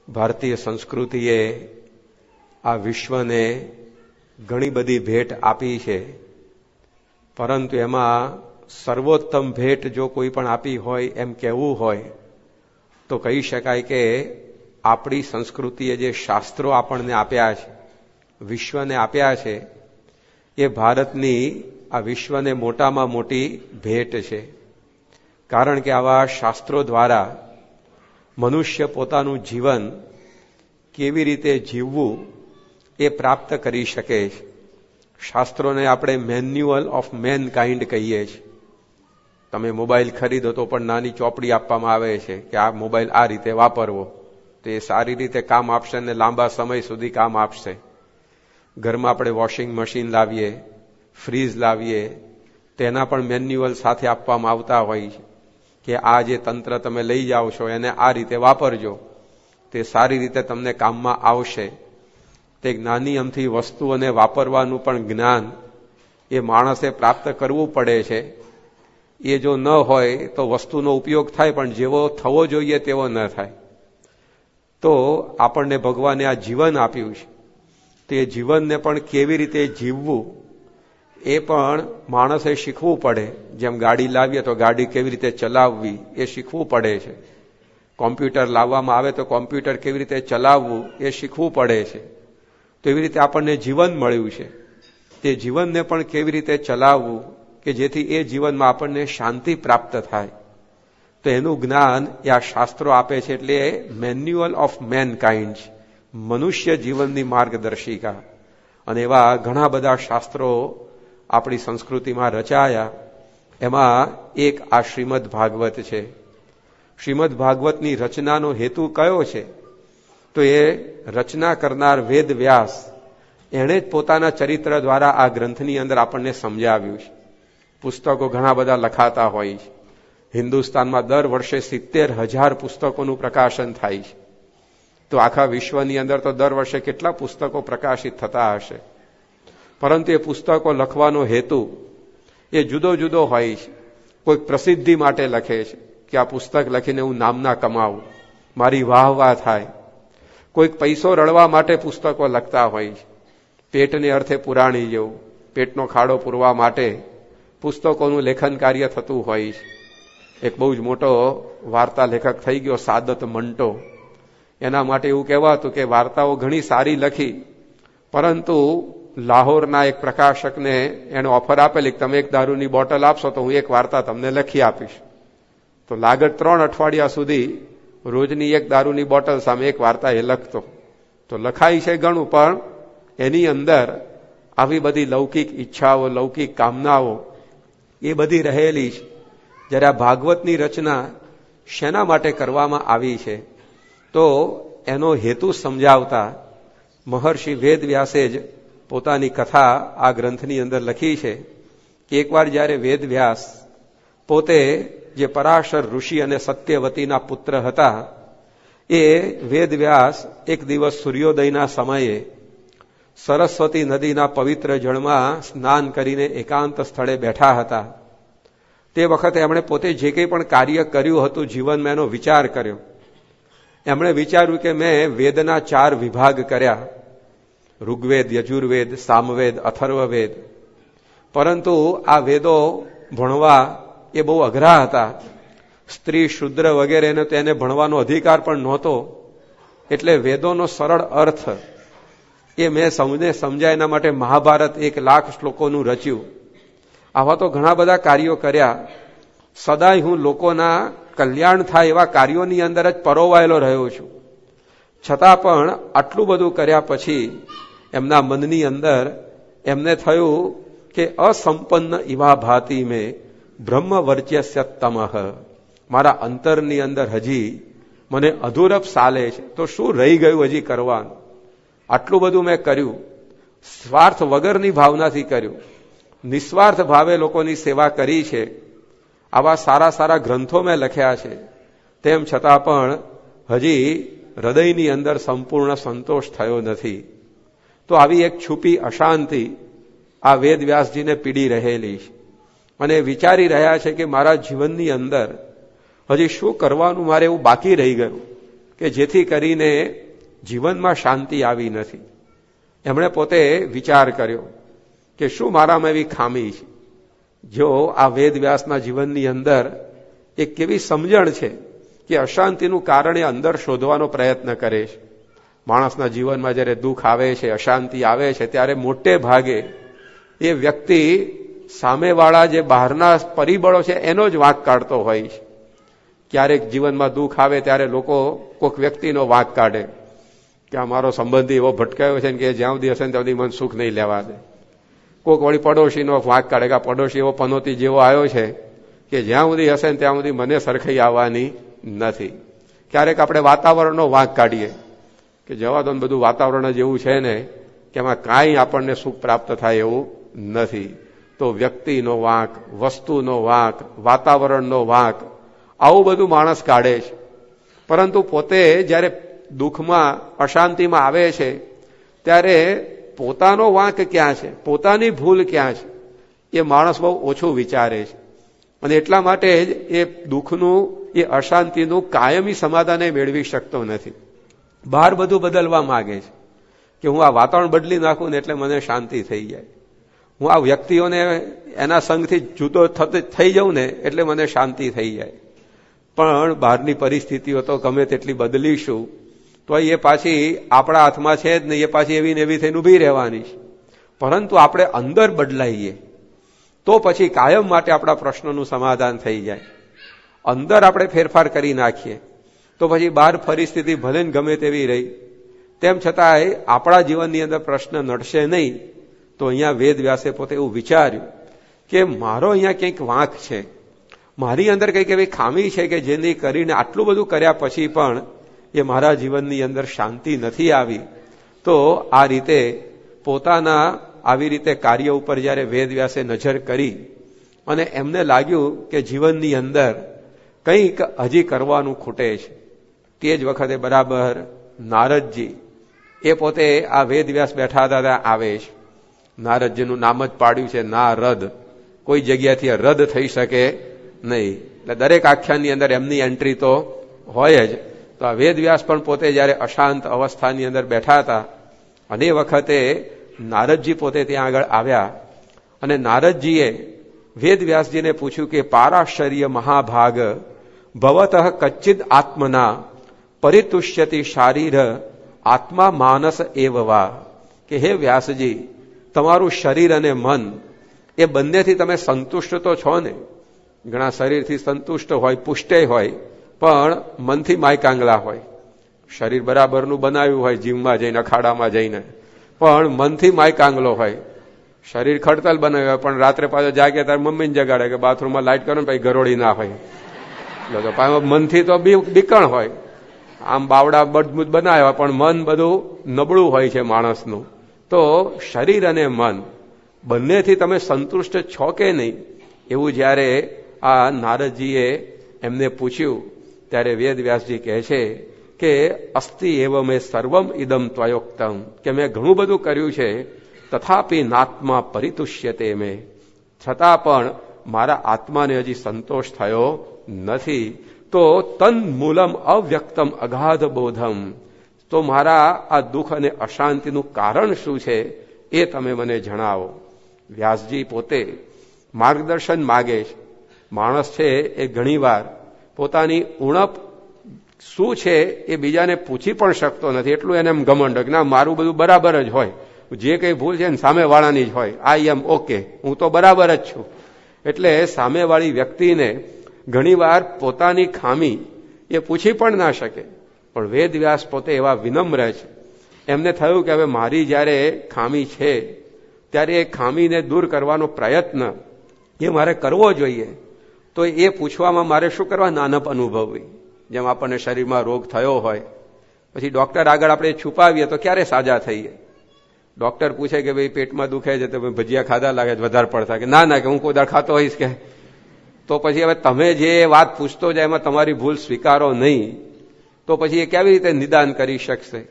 ભારતીય સંસ્કૃતિએ આ વિશ્વને ઘણી બધી ભેટ આપી છે, પરંતુ એમાં સર્વોત્તમ ભેટ જો કોઈ પણ આપી હોય એમ કહેવું હોય તો કહી શકાય કે આપણી સંસ્કૃતિએ જે શાસ્ત્રો આપણને આપ્યા છે, વિશ્વને આપ્યા છે, એ ભારતની આ વિશ્વને મોટામાં મોટી ભેટ છે. કારણ કે આવા શાસ્ત્રો દ્વારા મનુષ્ય પોતાનું જીવન કેવી રીતે જીવવું એ પ્રાપ્ત કરી શકે છે. શાસ્ત્રોને આપણે મેન્યુઅલ ઓફ મેનકાઇન્ડ કહીએ છીએ. તમે મોબાઈલ ખરીદો તો પણ નાની ચોપડી આપવામાં આવે છે કે આ મોબાઈલ આ રીતે વાપરવો, તો એ સારી રીતે કામ આપશે અને લાંબા સમય સુધી કામ આપશે. ઘરમાં આપણે વોશિંગ મશીન લાવીએ, ફ્રીજ લાવીએ, તેના પણ મેન્યુઅલ સાથે આપવામાં આવતા હોય છે કે આ જે તંત્ર તમે લઈ જાઓ છો એને આ રીતે વાપરજો, તે સારી રીતે તમને કામમાં આવશે. તે નાની અમથી વસ્તુઓને વાપરવાનું પણ જ્ઞાન એ માણસે પ્રાપ્ત કરવું પડે છે. એ જો ન હોય તો વસ્તુનો ઉપયોગ થાય પણ જેવો થવો જોઈએ તેવો ન થાય. તો આપણને ભગવાને આ જીવન આપ્યું છે, તે જીવનને પણ કેવી રીતે જીવવું એ પણ માણસે શીખવું પડે. જેમ ગાડી લાવીએ તો ગાડી કેવી રીતે ચલાવવી એ શીખવું પડે છે. કોમ્પ્યુટર લાવવામાં આવે તો કોમ્પ્યુટર કેવી રીતે ચલાવવું એ શીખવું પડે છે. તો એવી રીતે આપણને જીવન મળ્યું છે, તે જીવનને પણ કેવી રીતે ચલાવવું કે જેથી એ જીવનમાં આપણને શાંતિ પ્રાપ્ત થાય, તો એનું જ્ઞાન એ આ શાસ્ત્રો આપે છે. એટલે મેન્યુઅલ ઓફ મેનકાઇન્ડ, મનુષ્ય જીવનની માર્ગદર્શિકા. અને એવા ઘણા બધા શાસ્ત્રો આપણી સંસ્કૃતિમાં રચાયા. એમાં એક આ શ્રીમદ ભાગવત છે. શ્રીમદ ભાગવતની રચનાનો હેતુ કયો છે? તો એ રચના કરનાર વેદ વ્યાસ એણે જ પોતાના ચરિત્ર દ્વારા આ ગ્રંથની અંદર આપણને સમજાવ્યું છે. પુસ્તકો ઘણા બધા લખાતા હોય છે. હિન્દુસ્તાનમાં દર વર્ષે 70,000 પુસ્તકોનું પ્રકાશન થાય છે. તો આખા વિશ્વની અંદર તો દર વર્ષે કેટલા પુસ્તકો પ્રકાશિત થતા હશે. પરંતુ એ પુસ્તકો લખવાનો હેતુ એ જુદો જુદો હોય છે. કોઈક પ્રસિદ્ધિ માટે લખે છે કે આ પુસ્તક લખીને હું નામના કમાવું, મારી વાહ થાય. કોઈક પૈસો રળવા માટે પુસ્તકો લખતા હોય છે. પેટને અર્થે પુરાણી જેવું, પેટનો ખાડો પૂરવા માટે પુસ્તકોનું લેખન કાર્ય થતું હોય છે. એક બહુ જ મોટો વાર્તા લેખક થઈ ગયો સાદત મંટો. એના માટે એવું કહેવાતું કે વાર્તાઓ ઘણી સારી લખી, પરંતુ લાહોરના એક પ્રકાશકને એને ઓફર આપેલી કે તમે એક દારૂની બોટલ આપશો તો હું એક વાર્તા તમને લખી આપીશ. તો લાગત 3 અઠવાડિયા સુધી રોજની એક દારૂની બોટલ સામે એક વાર્તા એ લખતો. તો લખાય છે ઘણું, પણ એની અંદર આવી બધી લૌકિક ઈચ્છાઓ, લૌકિક કામનાઓ એ બધી રહેલી છે. જ્યારે આ ભાગવતની રચના શેના માટે કરવામાં આવી છે તો એનો હેતુ સમજાવતા મહર્ષિ વેદ વ્યાસે જ પોતાની કથા આ ગ્રંથની અંદર લખી છે કે એકવાર જ્યારે વેદ વ્યાસ પોતે જે પરાશર ઋષિ અને સત્યવતીના પુત્ર હતા, એ વેદ વ્યાસ એક દિવસ સૂર્યોદયના સમયે સરસ્વતી નદીના પવિત્ર જળમાં સ્નાન કરીને એકાંત સ્થળે બેઠા હતા. તે વખતે એમણે પોતે જે કંઈ પણ કાર્ય કર્યું હતું જીવનમાં એનો વિચાર કર્યો. એમણે વિચાર્યું કે મેં વેદના 4 વિભાગ કર્યા, ઋગ્વેદ, યજુર્વેદ, સામવેદ, અથર્વવેદ. પરંતુ આ વેદો ભણવા એ બહુ અઘરા હતા. સ્ત્રી, શુદ્ર વગેરેને તો એને ભણવાનો અધિકાર પણ નહોતો. એટલે વેદોનો સરળ અર્થ એ મેં સમજાય એના માટે મહાભારત 1,00,000 શ્લોકોનું રચ્યું. આવા તો ઘણા બધા કાર્યો કર્યા. સદાય હું લોકોના કલ્યાણ થાય એવા કાર્યોની અંદર જ પરોવાયેલો રહ્યો છું. છતાં પણ આટલું બધું કર્યા પછી એમના મનની અંદર એમને થયું કે અસંપન્ન ઇવા ભાતિ મેં બ્રહ્મ વર્ચસ્ય તમઃ. મારા અંતરની અંદર હજી મને અધૂરપ સાલે છે, તો શું રહી ગયું હજી કરવાનું? આટલું બધું મેં કર્યું, સ્વાર્થ વગરની ભાવનાથી કર્યું, નિસ્વાર્થ ભાવે લોકોની સેવા કરી છે, આવા સારા સારા ગ્રંથો મેં લખ્યા છે, તેમ છતાં પણ હજી હૃદયની અંદર સંપૂર્ણ સંતોષ થયો નથી. તો આવી એક છુપી અશાંતિ આ વેદ વ્યાસજીને પીડી રહેલી છે. અને વિચારી રહ્યા છે કે મારા જીવનની અંદર હજી શું કરવાનું મારે એવું બાકી રહી ગયું. કે જેથી કરીને જીવનમાં શાંતિ આવી નથી. એમણે પોતે વિચાર કર્યો કે શું મારામાં એવી ખામી છે. જો આ વેદવ્યાસના જીવનની અંદર એક કેવી સમજણ છે કે અશાંતિનું કારણ એ અંદર શોધવાનો પ્રયત્ન કરે છે. માણસના જીવનમાં જ્યારે દુઃખ આવે છે, અશાંતિ આવે છે, ત્યારે મોટે ભાગે એ વ્યક્તિ સામેવાળા જે બહારના પરિબળો છે એનો જ વાંક કાઢતો હોય છે. ક્યારેક જીવનમાં દુઃખ આવે ત્યારે લોકો કોઈક વ્યક્તિનો વાંક કાઢે કે આ મારો સંબંધી એવો ભટકાયો છે કે જ્યાં સુધી હશે ને ત્યાં સુધી મને સુખ નહીં લેવા દે. કોઈક વળી પડોશીનો વાંક કાઢે કે આ પડોશી એવો પનોતી જેવો આવ્યો છે કે જ્યાં સુધી હશે ને ત્યાં સુધી મને સરખાઈ આવવાની નથી. ક્યારેક આપણે વાતાવરણનો વાંક કાઢીએ કે જવા દો બધું વાતાવરણ જેવું છે ને કે એમાં કાંઈ આપણને સુખ પ્રાપ્ત થાય એવું નથી. તો વ્યક્તિનો વાંક, વસ્તુનો વાંક, વાતાવરણનો વાંક, આવું બધું માણસ કાઢે છે. પરંતુ પોતે જ્યારે દુઃખમાં, અશાંતિમાં આવે છે ત્યારે પોતાનો વાંક ક્યાં છે, પોતાની ભૂલ ક્યાં છે, એ માણસ બહુ ઓછું વિચારે છે. અને એટલા માટે જ એ દુઃખનું, એ અશાંતિનું કાયમી સમાધાન મેળવી શકતો નથી. બહાર બધું બદલવા માંગે છે કે હું આ વાતાવરણ બદલી નાખું ને એટલે મને શાંતિ થઈ જાય. હું આ વ્યક્તિઓને એના સંગથી જુદો થઈ જાઉં ને એટલે મને શાંતિ થઈ જાય. પણ બહારની પરિસ્થિતિઓ તો ગમે તેટલી બદલીશું તો એ પાછી આપણા હાથમાં છે જ નહીં, એ પાછી એવી ને એવી થઈને ઊભી રહેવાની છે. પરંતુ આપણે અંદર બદલાઈએ તો પછી કાયમ માટે આપણા પ્રશ્નોનું સમાધાન થઈ જાય. અંદર આપણે ફેરફાર કરી નાખીએ તો પછી બહાર પરિસ્થિતિ ભલે ગમે તેવી રહી, તેમ છતાંય આપણા જીવનની અંદર પ્રશ્ન નડશે નહીં. તો અહીંયા વેદવ્યાસે પોતે એવું વિચાર્યું કે મારો અહીંયા કંઈક વાંક છે, મારી અંદર કંઈક એવી ખામી છે કે જેની કરીને આટલું બધું કર્યા પછી પણ એ મારા જીવનની અંદર શાંતિ નથી આવી. તો આ રીતે પોતાના આવી રીતે કાર્ય ઉપર જ્યારે વેદવ્યાસે નજર કરી અને એમને લાગ્યું કે જીવનની અંદર કંઈક હજી કરવાનું ખૂટે છે. તે જ વખતે બરાબર નારદજી એ પોતે આ વેદવ્યાસ બેઠા હતા ત્યાં આવે છે. નારદજીનું નામ જ પાડ્યું છે નારદ, કોઈ જગ્યાથી રદ થઈ શકે નહીં. એટલે દરેક આખ્યાનની અંદર એમની એન્ટ્રી તો હોય જ. તો આ વેદવ્યાસ પણ પોતે જ્યારે અશાંત અવસ્થાની અંદર બેઠા હતા અને એ વખતે નારદજી પોતે ત્યાં આગળ આવ્યા અને નારદજીએ વેદવ્યાસજીને પૂછ્યું કે પારાશર્ય મહાભાગ ભવતઃ કચ્ચિદ આત્મના પરિતુષ્યતિ શારીર આત્મા માનસ એવવા, કે હે વ્યાસજી, તમારું શરીર અને મન એ બંનેથી તમે સંતુષ્ટ તો છો ને. ઘણા શરીરથી સંતુષ્ટ હોય, પુષ્ટે હોય, પણ મનથી માયકાંગલા હોય. શરીર બરાબરનું બનાવ્યું હોય જીમમાં જઈને, અખાડામાં જઈને, પણ મનથી માયકાંગલો હોય. શરીર ખડતલ બનાવ્યું હોય પણ રાત્રે પાછો જાગે ત્યારે મમ્મીને જગાડે કે બાથરૂમમાં લાઈટ કરો ને પછી ગરોળી ના હોય. એટલે મનથી તો બીકણ હોય. આમ બાવડા મજબૂત બનાવ્યા પણ મન બધું નબળું હોય છે માણસનું. તો શરીર અને મન બંનેથી તમે સંતુષ્ટ છો કે નહીં, એવું જ્યારે આ નારદજીએ એમને પૂછ્યું ત્યારે વેદવ્યાસજી કહે છે કે અસ્તિ એવ મેં સર્વમ ઇદમ ત્વયોક્તમ, કે મેં ઘણું બધું કર્યું છે, તથાપિ નાત્મા પરિતુષ્યતે મેં, છતાં પણ મારા આત્માને હજી સંતોષ થયો નથી. તો તન મૂલમ અવ્યક્તમ અગાધ બોધમ, તો મારા આ દુઃખ અને અશાંતિનું કારણ શું છે એ તમે મને જણાવો. વ્યાસજી પોતે માર્ગદર્શન માગે છે. માણસ છે એ ઘણીવાર પોતાની ઉણપ શું છે એ બીજાને પૂછી પણ શકતો નથી. એટલું એને એમ ઘમંડ કે ના મારું બધું બરાબર જ હોય, જે કંઈ ભૂલ છે ને સામેવાળાની જ હોય, આઈ એમ ઓકે, હું તો બરાબર જ છું. એટલે સામેવાળી વ્યક્તિને ઘણીવાર પોતાની ખામી એ પૂછી પણ ના શકે. પણ વેદવ્યાસ પોતે એવા વિનમ્ર છે. એમને થયું કે હવે મારી જ્યારે ખામી છે ત્યારે એ ખામીને દૂર કરવાનો પ્રયત્ન એ મારે કરવો જોઈએ. તો એ પૂછવામાં મારે શું કરવા? નાનપ અનુભવવી. જેમ આપણને શરીરમાં રોગ થયો હોય પછી ડોક્ટર આગળ આપણે છુપાવીએ તો ક્યારે સાજા થઈએ? ડોક્ટર પૂછે કે ભાઈ પેટમાં દુખે છે તો ભજીયા ખાધા લાગે વધારે પડતા, કે ના ના કે હું કોઈ દાળ ખાતો હોઈશ, કે તો પછી હવે તમે જે વાત પૂછતો જાય એમાં તમારી ભૂલ સ્વીકારો નહીં તો પછી એ કેવી રીતે નિદાન કરી શકશે?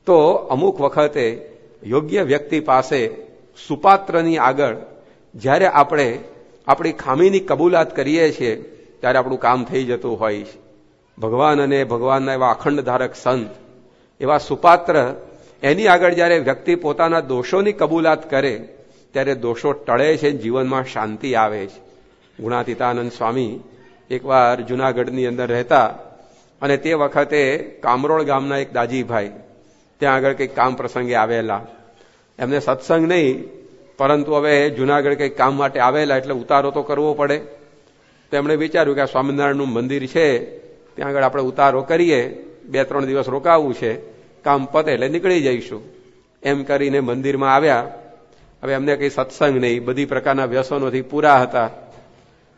તો અમુક વખતે યોગ્ય વ્યક્તિ પાસે સુપાત્રની આગળ જ્યારે આપણે આપણી ખામીની કબૂલાત કરીએ છીએ ત્યારે આપણું કામ થઈ જતું હોય છે. ભગવાન અને ભગવાનના એવા અખંડ ધારક સંત, એવા સુપાત્ર, એની આગળ જ્યારે વ્યક્તિ પોતાના દોષોની કબૂલાત કરે ત્યારે દોષો ટળે છે, જીવનમાં શાંતિ આવે છે. ગુણાતીતાનંદ સ્વામી એકવાર જૂનાગઢની અંદર રહેતા અને તે વખતે કામરોળ ગામના એક દાજીભાઈ ત્યાં આગળ કંઈક કામ પ્રસંગે આવેલા. એમને સત્સંગ નહીં, પરંતુ હવે જૂનાગઢ કંઈક કામ માટે આવેલા એટલે ઉતારો તો કરવો પડે. તો એમણે વિચાર્યું કે આ સ્વામિનારાયણનું મંદિર છે, ત્યાં આગળ આપણે ઉતારો કરીએ, 2-3 દિવસ રોકાવું છે, કામ પતે એટલે નીકળી જઈશું. એમ કરીને મંદિરમાં આવ્યા. હવે એમને કંઈ સત્સંગ નહીં, બધી પ્રકારના વ્યસનોથી પૂરા હતા.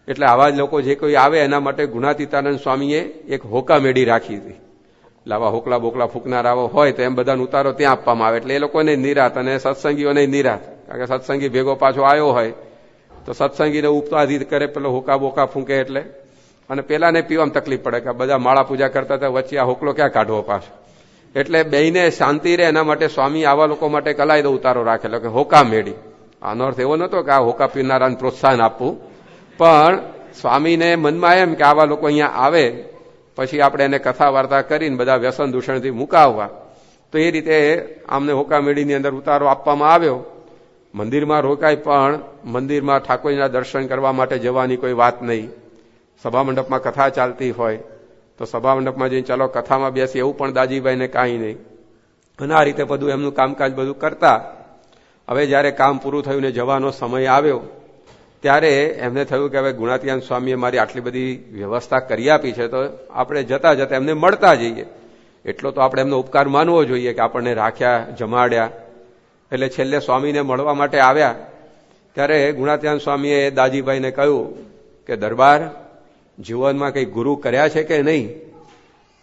એટલે આવા જ લોકો જે કોઈ આવે એના માટે ગુણાતીતાનંદ સ્વામીએ એક હોકા મેળી રાખી હતી. એટલે આવા હોકલા બોકલા ફૂંકનારાઓ હોય તો એમ બધાનો ઉતારો ત્યાં આપવામાં આવે, એટલે એ લોકોને નિરાત અને સત્સંગીઓને નિરાત. કારણ કે સત્સંગી ભેગો પાછો આવ્યો હોય તો સત્સંગીને ઉપાધિ કરે, પેલો હોકા બોકા ફૂંકે એટલે, અને પેલાને પીવામાં તકલીફ પડે કે બધા માળા પૂજા કરતા હતા, વચ્ચે આ હોકલો ક્યાં કાઢવો પાછો. એટલે બેયને શાંતિ રહે એના માટે સ્વામી આવા લોકો માટે કલાયદો ઉતારો રાખેલો કે હોકા મેળી. આનો અર્થ એવો નહોતો કે આ હોકા પીનારાને પ્રોત્સાહન આપવું, પણ સ્વામીને મનમાં એમ કે આવા લોકો અહીંયા આવે પછી આપણે એને કથા વાર્તા કરીને બધા વ્યસન દૂષણથી મુકાવવા. તો એ રીતે આમને હોકા મેળીની અંદર ઉતારો આપવામાં આવ્યો. મંદિરમાં રોકાય, પણ મંદિરમાં ઠાકોરજીના દર્શન કરવા માટે જવાની કોઈ વાત નહીં. સભા મંડપમાં કથા ચાલતી હોય તો સભા મંડપમાં જઈને ચાલો કથામાં બેસી, એવું પણ દાજીભાઈને કાંઈ નહીં. અને આ રીતે બધું એમનું કામકાજ બધું કરતા. હવે જ્યારે કામ પૂરું થયું ને જવાનો સમય આવ્યો ત્યારે એમને થયું કે હવે ગુણાતીતાનંદ સ્વામીએ મારી આટલી બધી વ્યવસ્થા કરી આપી છે, તો આપણે જતા જતા એમને મળતા જઈએ. એટલો તો આપણે એમનો ઉપકાર માનવો જોઈએ કે આપણને રાખ્યા, જમાડ્યા. એટલે છેલ્લે સ્વામીને મળવા માટે આવ્યા ત્યારે ગુણાતીતાનંદ સ્વામીએ દાજીભાઈને કહ્યું કે દરબાર, જીવનમાં કંઈ ગુરુ કર્યા છે કે નહીં?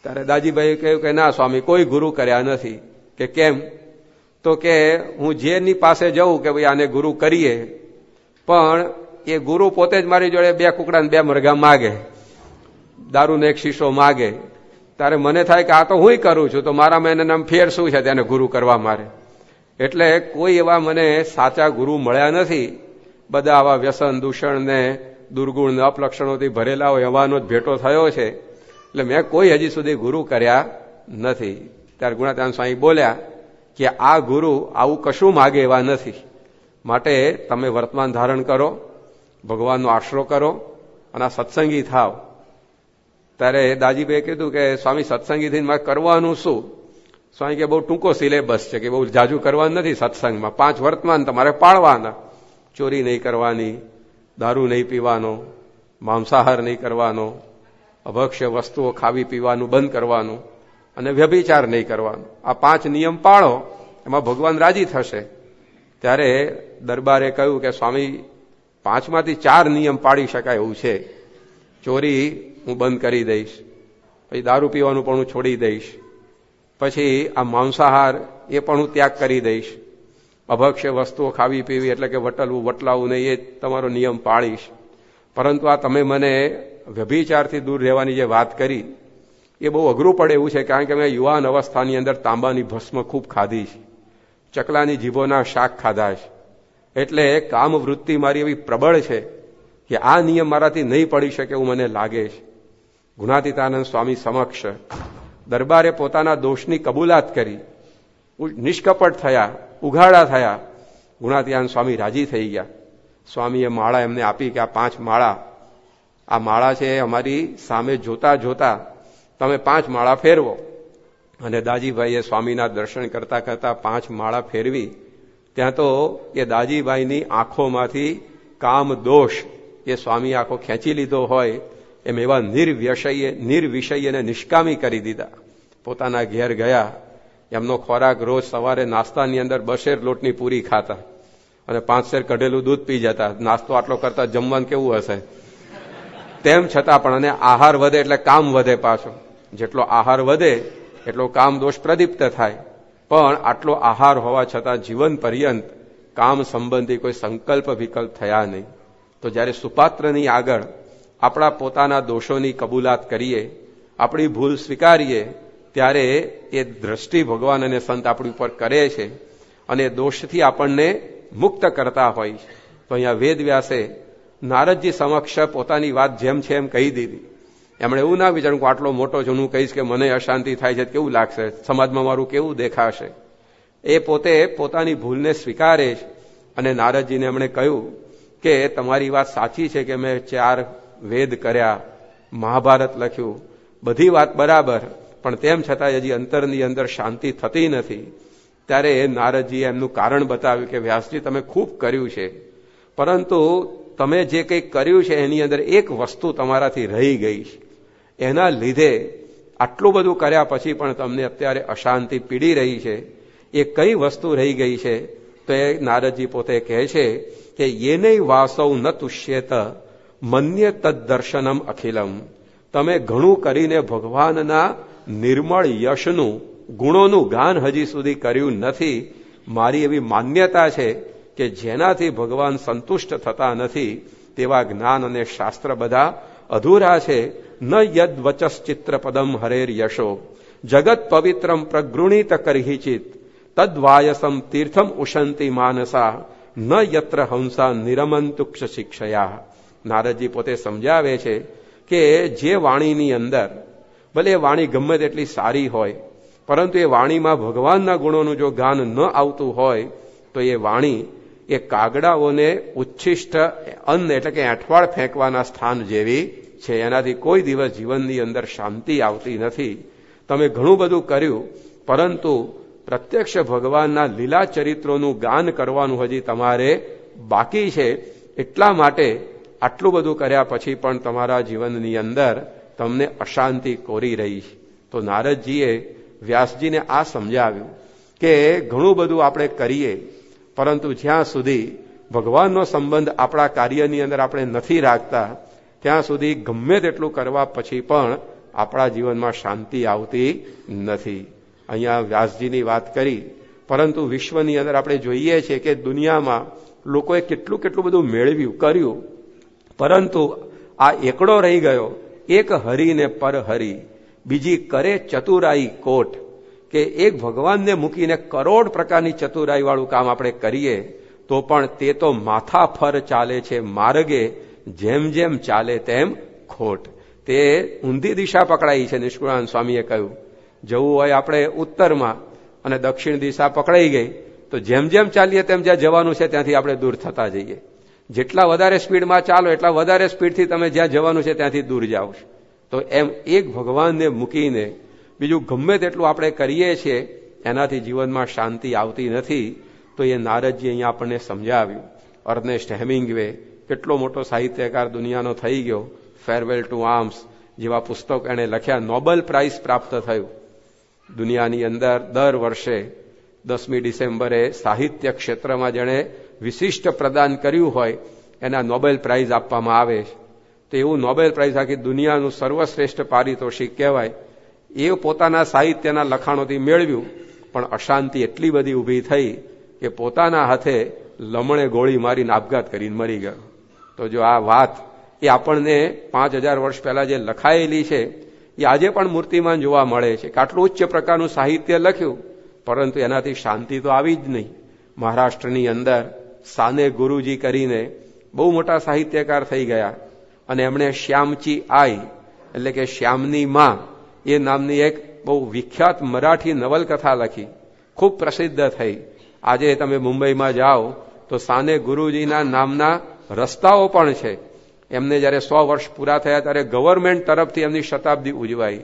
ત્યારે દાજીભાઈએ કહ્યું કે ના સ્વામી, કોઈ ગુરુ કર્યા નથી. કે કેમ? તો કે હું જેની પાસે જઉં કે ભાઈ આને ગુરુ કરીએ, પણ એ ગુરુ પોતે જ મારી જોડે 2 કુકડા ને 2 મરઘા માગે, દારૂને એક શીશો માગે, ત્યારે મને થાય કે આ તો હું કરું છું, તો મારામાં એને નામ ફેર શું છે તેને ગુરુ કરવા મારે. એટલે કોઈ એવા મને સાચા ગુરુ મળ્યા નથી. બધા આવા વ્યસન દૂષણ ને દુર્ગુણ ને અપલક્ષણોથી ભરેલા હોય એવાનો જ ભેટો થયો છે. એટલે મેં કોઈ હજી સુધી ગુરુ કર્યા નથી. ત્યારે ગુણાતીતાનંદ સ્વામી બોલ્યા કે આ ગુરુ આવું કશું માગે એવા નથી. માટે તમે વર્તમાન ધારણ કરો, ભગવાનનો આશરો કરો અને આ સત્સંગી થાવ. ત્યારે દાજીભાઈએ કીધું કે સ્વામી, સત્સંગીથી મારે કરવાનું શું? સ્વામી કે બહુ ટૂંકો સિલેબસ છે, કે બહુ જાજુ કરવાનું નથી સત્સંગમાં. 5 વર્તમાન તમારે પાળવાના. ચોરી નહીં કરવાની, દારૂ નહીં પીવાનો, માંસાહાર નહીં કરવાનો, અભક્ષ્ય વસ્તુઓ ખાવી પીવાનું બંધ કરવાનું અને વ્યભિચાર નહીં કરવાનું. આ 5 નિયમ પાળો, એમાં ભગવાન રાજી થશે. ત્યારે દરબારે કહ્યું કે સ્વામી, 5માંથી 4 નિયમ પાળી શકાય એવું છે. ચોરી હું બંધ કરી દઈશ, પછી દારૂ પીવાનું પણ હું છોડી દઈશ, પછી આ માંસાહાર એ પણ હું ત્યાગ કરી દઈશ, અભક્ષ્ય વસ્તુઓ ખાવી પીવી એટલે કે વટલવું વટલાવું નહીં એ તમારો નિયમ પાળીશ. પરંતુ આ તમે મને વ્યભિચારથી દૂર રહેવાની જે વાત કરી એ બહુ અઘરું પડે એવું છે, કારણ કે મેં યુવાન અવસ્થાની અંદર તાંબાની ભસ્મ ખૂબ ખાધી છે, ચકલાની જીભોના શાક ખાધા છે. એટલે કામ વૃત્તિ મારી એવી પ્રબળ છે કે આ નિયમ મારાથી નહીં પડી શકે એવું મને લાગે છે. ગુણાતીતાનંદ સ્વામી સમક્ષ દરબારે પોતાના દોષની કબૂલાત કરી, નિષ્કપટ થયા, ઉઘાડા થયા. ગુણાતીતાનંદ સ્વામી રાજી થઈ ગયા. સ્વામીએ માળા એમને આપી કે આ 5 માળા, આ માળા છે અમારી સામે જોતા જોતા તમે 5 માળા ફેરવો. અને દાજીભાઈએ સ્વામીના દર્શન કરતા કરતા 5 માળા ફેરવી. ત્યાં તો એ દાજીભાઈની આંખોમાંથી કામ દોષ એ સ્વામી આંખો ખેંચી લીધો હોય એમ એવા નિર્વિષય અને નિષ્કામી કરી દીધા. પોતાના ઘેર ગયા. એમનો ખોરાક રોજ સવારે નાસ્તાની અંદર 2 શેર લોટની પૂરી ખાતા અને 5 શેર કઢેલું દૂધ પી જતા. નાસ્તો આટલો કરતા જમવાનું કેવું હશે? તેમ છતાં પણ, અને આહાર વધે એટલે કામ વધે પાછો. જેટલો આહાર વધે એટલો કામ દોષ પ્રદીપ્ત થાય. પણ આટલો આહાર હોવા છતાં જીવન પર્યંત કામ સંબંધી કોઈ સંકલ્પ વિકલ્પ થયા નહીં. તો જ્યારે સુપાત્રની આગળ આપણા પોતાના દોષોની કબૂલાત કરીએ, આપણી ભૂલ સ્વીકારીએ, ત્યારે એ દ્રષ્ટિ ભગવાન અને સંત આપણી ઉપર કરે છે અને દોષથી આપણને મુક્ત કરતા હોય છે. તો અહીંયા વેદવ્યાસે નારદજી સમક્ષ પોતાની વાત જેમ છે એમ કહી દીધી એમણે એવું ના વિચાર્યું કે આટલો મોટો છું, હું કહીશ કે મને અશાંતિ થાય છે કેવું લાગશે, સમાજમાં મારું કેવું દેખાશે. એ પોતે પોતાની ભૂલને સ્વીકારે છે. અને નારદજીને એમણે કહ્યું કે તમારી વાત સાચી છે કે મેં 4 વેદ કર્યા, મહાભારત લખ્યું, બધી વાત બરાબર, પણ તેમ છતાં હજી અંતરની અંદર શાંતિ થતી નથી. ત્યારે નારદજીએ એમનું કારણ બતાવ્યું કે વ્યાસજી તમે ખૂબ કર્યું છે, પરંતુ તમે જે કંઈક કર્યું છે એની અંદર એક વસ્તુ તમારાથી રહી ગઈ છે. એના લીધે આટલું બધું કર્યા પછી પણ તમને અત્યારે અશાંતિ પીડી રહી છે. એ કઈ વસ્તુ રહી ગઈ છે? તો એ નારદજી પોતે કહે છે કે યેનૈ વાસૌ ન તુષ્યેત મન્ય તદ્દર્શનમ અખિલમ. તમે ઘણું કરીને ભગવાનના નિર્મળ યશનું, ગુણોનું ગાન હજી સુધી કર્યું નથી. મારી એવી માન્યતા છે કે જેનાથી ભગવાન સંતુષ્ટ થતા નથી તેવા જ્ઞાન અને શાસ્ત્ર બધા અધૂરા છે. ન યદ વચશ્ચિત્રપદમ હરેર યશો જગત પવિત્રમ પ્રગૃણીત કરહિચિત તદ્વાયસમ તીર્થમ ઉશંતિ માનસા ન યત્ર હંસા નિરમંતુક્ષ શિક્ષયા. નારદજી પોતે સમજાવે છે કે જે વાણીની અંદર, ભલે એ વાણી ગમે તેટલી સારી હોય, પરંતુ એ વાણીમાં ભગવાનના ગુણોનું જો ગાન ન આવતું હોય તો એ વાણી એ કાગડાઓને ઉચ્છિષ્ટ અન્ન એટલે કે એંઠવાડ ફેંકવાના સ્થાન જેવી છે. એનાથી કોઈ દિવસ જીવનની અંદર શાંતિ આવતી નથી. તમે ઘણું બધું કર્યું, પરંતુ પ્રત્યક્ષ ભગવાનના લીલા ચરિત્રોનું ગાન કરવાનું હજી તમારે બાકી છે. એટલા માટે આટલું બધું કર્યા પછી પણ તમારા જીવનની અંદર તમને અશાંતિ કોરી રહી છે. તો નારદજીએ વ્યાસજીને આ સમજાવ્યું કે ઘણું બધું આપણે કરીએ, પરંતુ જ્યાં સુધી ભગવાનનો સંબંધ આપણા કાર્યની અંદર આપણે નથી રાખતા ત્યાં સુધી ગમે તેટલું કરવા પછી પણ આપણા જીવનમાં શાંતિ આવતી નથી. અહીંયા વ્યાસજીની વાત કરી, પરંતુ વિશ્વની અંદર આપણે જોઈએ છીએ કે દુનિયામાં લોકોએ કેટલું બધું મેળવ્યું, કર્યું, પરંતુ આ એકડો રહી ગયો, એક હરિને પર હરી, બીજી કરે ચતુરાઈ કોટ. કે એક ભગવાનને મૂકીને કરોડ પ્રકારની ચતુરાઈ વાળું કામ આપણે કરીએ તો પણ તે તો માથા ફર ચાલે છે માર્ગે, જેમ જેમ ચાલે તેમ ખોટ. તે ઊંધી દિશા પકડાઈ છે. નિષ્કુળાનંદ સ્વામીએ કહ્યું, જવું હોય આપણે ઉત્તરમાં અને દક્ષિણ દિશા પકડાઈ ગઈ તો જેમ જેમ ચાલીએ તેમ જ્યાં જવાનું છે ત્યાંથી આપણે દૂર થતા જઈએ. જેટલા વધારે સ્પીડમાં ચાલો એટલા વધારે સ્પીડથી તમે જ્યાં જવાનું છે ત્યાંથી દૂર જાઓ. તો એમ એક ભગવાનને મૂકીને બીજું ગમે તેટલું આપણે કરીએ છીએ એનાથી જીવનમાં શાંતિ આવતી નથી. તો એ નારદજી અહીંયા આપણને સમજાવ્યું. અર્નેસ્ટ હેમિંગવે કેટલો મોટો સાહિત્યકાર દુનિયાનો થઈ ગયો, ફેરવેલ ટુ આર્મ્સ જેવા પુસ્તક એણે લખ્યા. નોબેલ પ્રાઇઝ પ્રાપ્ત થયું. દુનિયાની અંદર દર વર્ષે 10મી ડિસેમ્બરે સાહિત્ય ક્ષેત્રમાં જેણે વિશિષ્ટ પ્રદાન કર્યું હોય એના નોબેલ પ્રાઇઝ આપવામાં આવે છે. તો એવું નોબેલ પ્રાઇઝ આખી દુનિયાનું સર્વશ્રેષ્ઠ પારિતોષિક કહેવાય. એ પોતાના સાહિત્યના લખાણોથી મેળવ્યું, પણ અશાંતિ એટલી બધી ઊભી થઈ કે પોતાના હાથે લમણે ગોળી મારીને આપઘાત કરીને મરી ગયો. તો જો આ વાત એ આપણને 5000 વર્ષ પહેલા જે લખાયેલી છે એ આજે પણ મૂર્તિમાન જોવા મળે છે કે આટલું ઉચ્ચ પ્રકારનું સાહિત્ય લખ્યું, પરંતુ એનાથી શાંતિ તો આવી જ નહીં. મહારાષ્ટ્રની અંદર સાને ગુરુજી કરીને બહુ મોટા સાહિત્યકાર થઈ ગયા, અને એમણે શ્યામચી આઈ એટલે કે શ્યામની માં એ નામની એક બહુ વિખ્યાત મરાઠી નવલકથા લખી, ખૂબ પ્રસિદ્ધ થઈ. આજે તમે મુંબઈમાં જાઓ તો સાને ગુરુજીના નામના રસ્તાઓ પણ છે. એમને જ્યારે 100 વર્ષ પૂરા થયા ત્યારે ગવર્મેન્ટ તરફથી એમની શતાબ્દી ઉજવાઈ.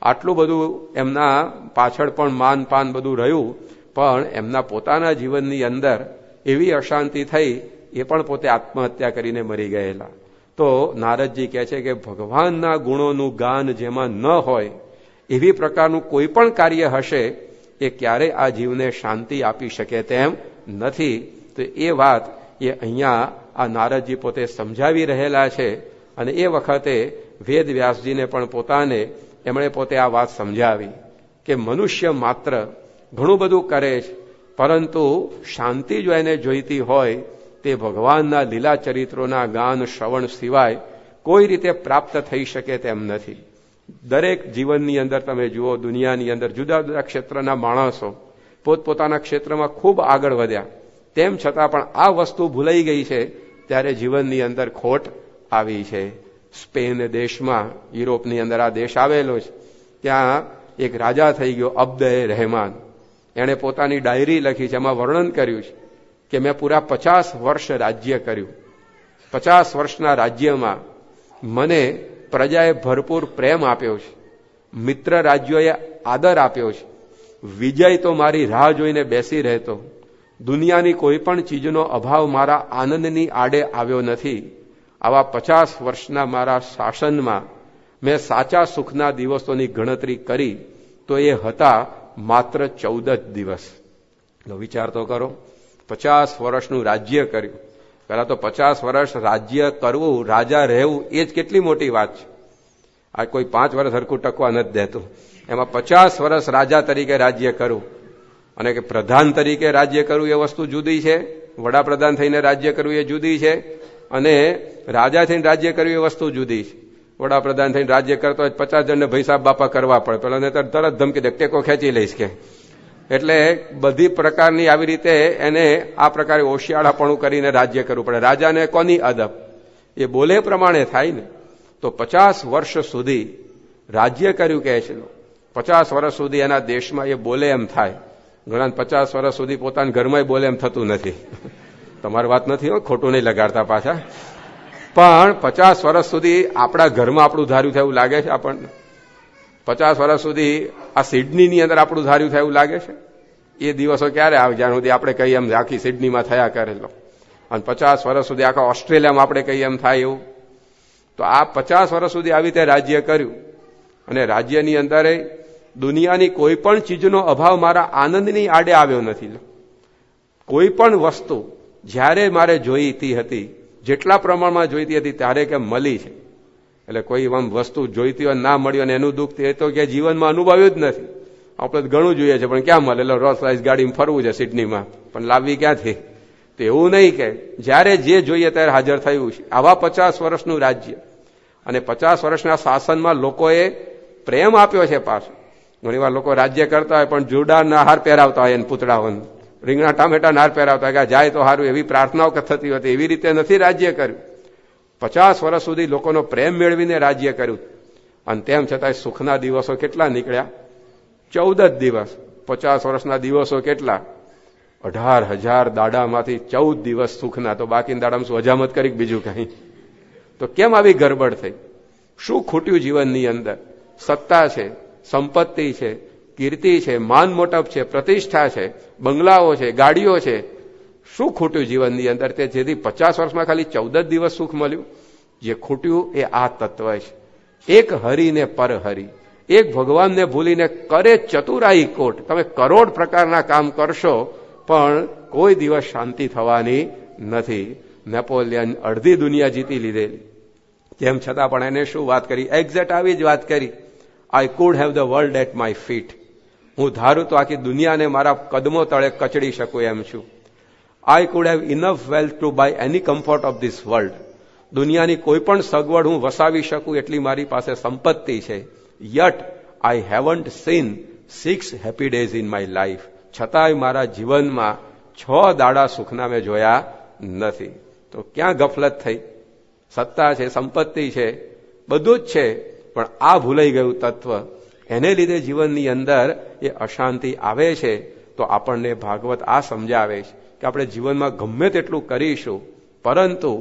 આટલું બધું એમના પાછળ પણ માનપાન બધું રહ્યું, પણ એમના પોતાના જીવનની અંદર એવી અશાંતિ થઈ, એ પણ પોતે આત્મહત્યા કરીને મરી ગયેલા. તો નારદજી કહે છે કે ભગવાનના ગુણોનું ગાન જેમાં ન હોય એવી પ્રકારનું કોઈ પણ કાર્ય હશે એ ક્યારેય આ જીવને શાંતિ આપી શકે તેમ નથી. તો એ વાત એ અહીંયા આ નારદજી પોતે સમજાવી રહેલા છે. અને એ વખતે વેદ વ્યાસજીને પણ પોતાને એમણે પોતે આ વાત સમજાવી કે મનુષ્ય માત્ર ઘણું બધું કરે છે, પરંતુ શાંતિ જો એને જોઈતી હોય તે ભગવાનના લીલા ચરિત્રોના ગાન શ્રવણ સિવાય કોઈ રીતે પ્રાપ્ત થઈ શકે તેમ નથી. દરેક જીવનની અંદર તમે જુઓ, દુનિયાની અંદર જુદા જુદા ક્ષેત્રના માણસો પોતપોતાના ક્ષેત્રમાં ખૂબ આગળ વધ્યા, તેમ છતાં પણ આ વસ્તુ ભૂલાઈ ગઈ છે ત્યારે જીવનની અંદર ખોટ આવી છે. સ્પેન દેશમાં, યુરોપની અંદર આ દેશ આવેલો છે, ત્યાં એક રાજા થઈ ગયો અબ્દ-એ-રહેમાન. એણે પોતાની ડાયરી લખી છે, એમાં વર્ણન કર્યું છે કે મેં પૂરા 50 વર્ષ રાજ્ય કર્યું. 50 વર્ષના રાજ્યમાં મને પ્રજાએ ભરપૂર પ્રેમ આપ્યો છે, મિત્ર રાજ્યોએ આદર આપ્યો છે, વિજય તો મારી રાહ જોઈને બેસી રહેતો. દુનિયાની કોઈ પણ ચીજનો અભાવ મારા આનંદની આડે આવ્યો નથી. આવા 50 વર્ષના મારા શાસનમાં મેં સાચા સુખના દિવસોની ગણતરી કરી તો એ હતા માત્ર 14 જ દિવસ. વિચાર તો કરો, 50 વર્ષનું રાજ્ય કર્યું. પહેલા તો 50 વર્ષ રાજ્ય કરવું, રાજા રહેવું, એ જ કેટલી મોટી વાત છે. આ કોઈ 5 વર્ષ હરખું ટકવા નથી દેતું. એમાં 50 વર્ષ રાજા તરીકે રાજ્ય કરવું અને કે પ્રધાન તરીકે રાજ્ય કરવું એ વસ્તુ જુદી છે, વડાપ્રધાન થઈને રાજ્ય કરવું એ જુદી છે, અને રાજા થઈને રાજ્ય કરવું એ વસ્તુ જુદી છે. વડાપ્રધાન થઈને રાજ્ય કરતો હોય 50 જણને ભાઈ સાહેબ બાપા કરવા પડે, પેલા ને તરત ધમકી દે ટેકો ખેંચી લઈશ કે. એટલે બધી પ્રકારની આવી રીતે એને આ પ્રકારે હોશિયાળાપણું કરીને રાજ્ય કરવું પડે. રાજાને કોની અદબ? એ બોલે પ્રમાણે થાય ને. તો 50 વર્ષ સુધી રાજ્ય કર્યું કહે છે. 50 વર્ષ સુધી એના દેશમાં એ બોલે એમ થાય. ઘણા 50 વર્ષ સુધી પોતાના ઘરમાં બોલે એમ થતું નથી. તમારી વાત નથી હો, ખોટું નહીં લગાડતા પાછા. પણ 50 વર્ષ સુધી આપણા ઘરમાં આપણું ધાર્યું થાય એવું લાગે છે આપણને? 50 વર્ષ સુધી આ સિડનીની અંદર આપણું ધાર્યું થાય એવું લાગે છે? એ દિવસો ક્યારે આવે જ્યાં સુધી આપણે કહીએ એમ આખી સિડનીમાં થયા કરેલો, અને 50 વર્ષ સુધી આખા ઓસ્ટ્રેલિયામાં આપણે કહીએ એમ થાય એવું? તો આ 50 વર્ષ સુધી આવી રીતે રાજ્ય કર્યું, અને રાજ્યની અંદર દુનિયાની કોઈ પણ ચીજનો અભાવ મારા આનંદની આડે આવ્યો નથી. કોઈ પણ વસ્તુ જ્યારે મારે જોઈતી હતી, જેટલા પ્રમાણમાં જોઈતી હતી ત્યારે કે મળી છે. એટલે કોઈ આમ વસ્તુ જોઈતી હોય ના મળી અને એનું દુઃખ એ તો કે જીવનમાં અનુભવ્યું જ નથી. આપણે ઘણું જોઈએ છે પણ ક્યાં મળે? એટલે રોલ્સ રોયસ ગાડીમાં ફરવું છે સિડનીમાં, પણ લાવવી ક્યાંથી? તો એવું નહીં કે જ્યારે જે જોઈએ ત્યારે હાજર થયું છે. આવા 50 વર્ષનું રાજ્ય અને 50 વર્ષના શાસનમાં લોકોએ પ્રેમ આપ્યો છે. પાછો ઘણી વાર લોકો રાજ્ય કરતા હોય પણ જોરદારના હાર પહેરાવતા હોય, એને પૂતળાઓને રીંગણા ટામેટાના હાર પહેરાવતા હોય કે જાય તો સારું, એવી પ્રાર્થનાઓ થતી હતી. એવી રીતે નથી રાજ્ય કર્યું. 50 વર્ષ સુધી લોકોનો પ્રેમ મેળવીને રાજ્ય કર્યું, અને તેમ છતાંય સુખના દિવસો કેટલા નીકળ્યા? 14 જ દિવસ. 50 વર્ષના દિવસો કેટલા? 18,000 દાડામાંથી 14 દિવસ સુખના. તો બાકીના દાડામાં શું હજામત કરી બીજું કઈ? તો કેમ આવી ગરબડ થઈ? શું ખૂટ્યું જીવનની અંદર? સત્તા છે, સંપત્તિ છે, કીર્તિ છે, માન મોટપ છે, પ્રતિષ્ઠા છે, બંગલાઓ છે, ગાડીઓ છે. શું ખૂટ્યું જીવનની અંદર તે જેથી 50 વર્ષમાં ખાલી 14 દિવસ સુખ મળ્યું? જે ખૂટ્યું એ આ તત્વ છે. એક હરિને પર હરિ, એક ભગવાનને ભૂલીને કરે ચતુરાઈ કોટ. તમે કરોડ પ્રકારના કામ કરશો પણ કોઈ દિવસ શાંતિ થવાની નથી. નેપોલિયન અડધી દુનિયા જીતી લીધેલી, તેમ છતાં પણ એને શું વાત કરી? એક્ઝેક્ટ આવી જ વાત કરી. I could have the world at my feet. હું ધારું તો આખી દુનિયાને મારા કદમો તળે કચડી શકું એમ છું. I could have enough wealth to buy any comfort of this world. દુનિયાની કોઈ પણ સગવડ હું વસાવી શકું એટલી મારી પાસે સંપત્તિ છે. Yet I haven't scene 6 happy days in my life. છતાંય મારા જીવનમાં 6 દાડા સુખના મેં જોયા નથી. તો ક્યાં ગફલત થઈ? સત્તા છે, સંપત્તિ છે, બધું જ છે, પણ આ ભૂલાઈ ગયું તત્વ. એને લીધે જીવનની અંદર એ અશાંતિ આવે છે. તો આપણને ભાગવત આ સમજાવે છે કે આપણે જીવનમાં ગમે તેટલું કરીશું, પરંતુ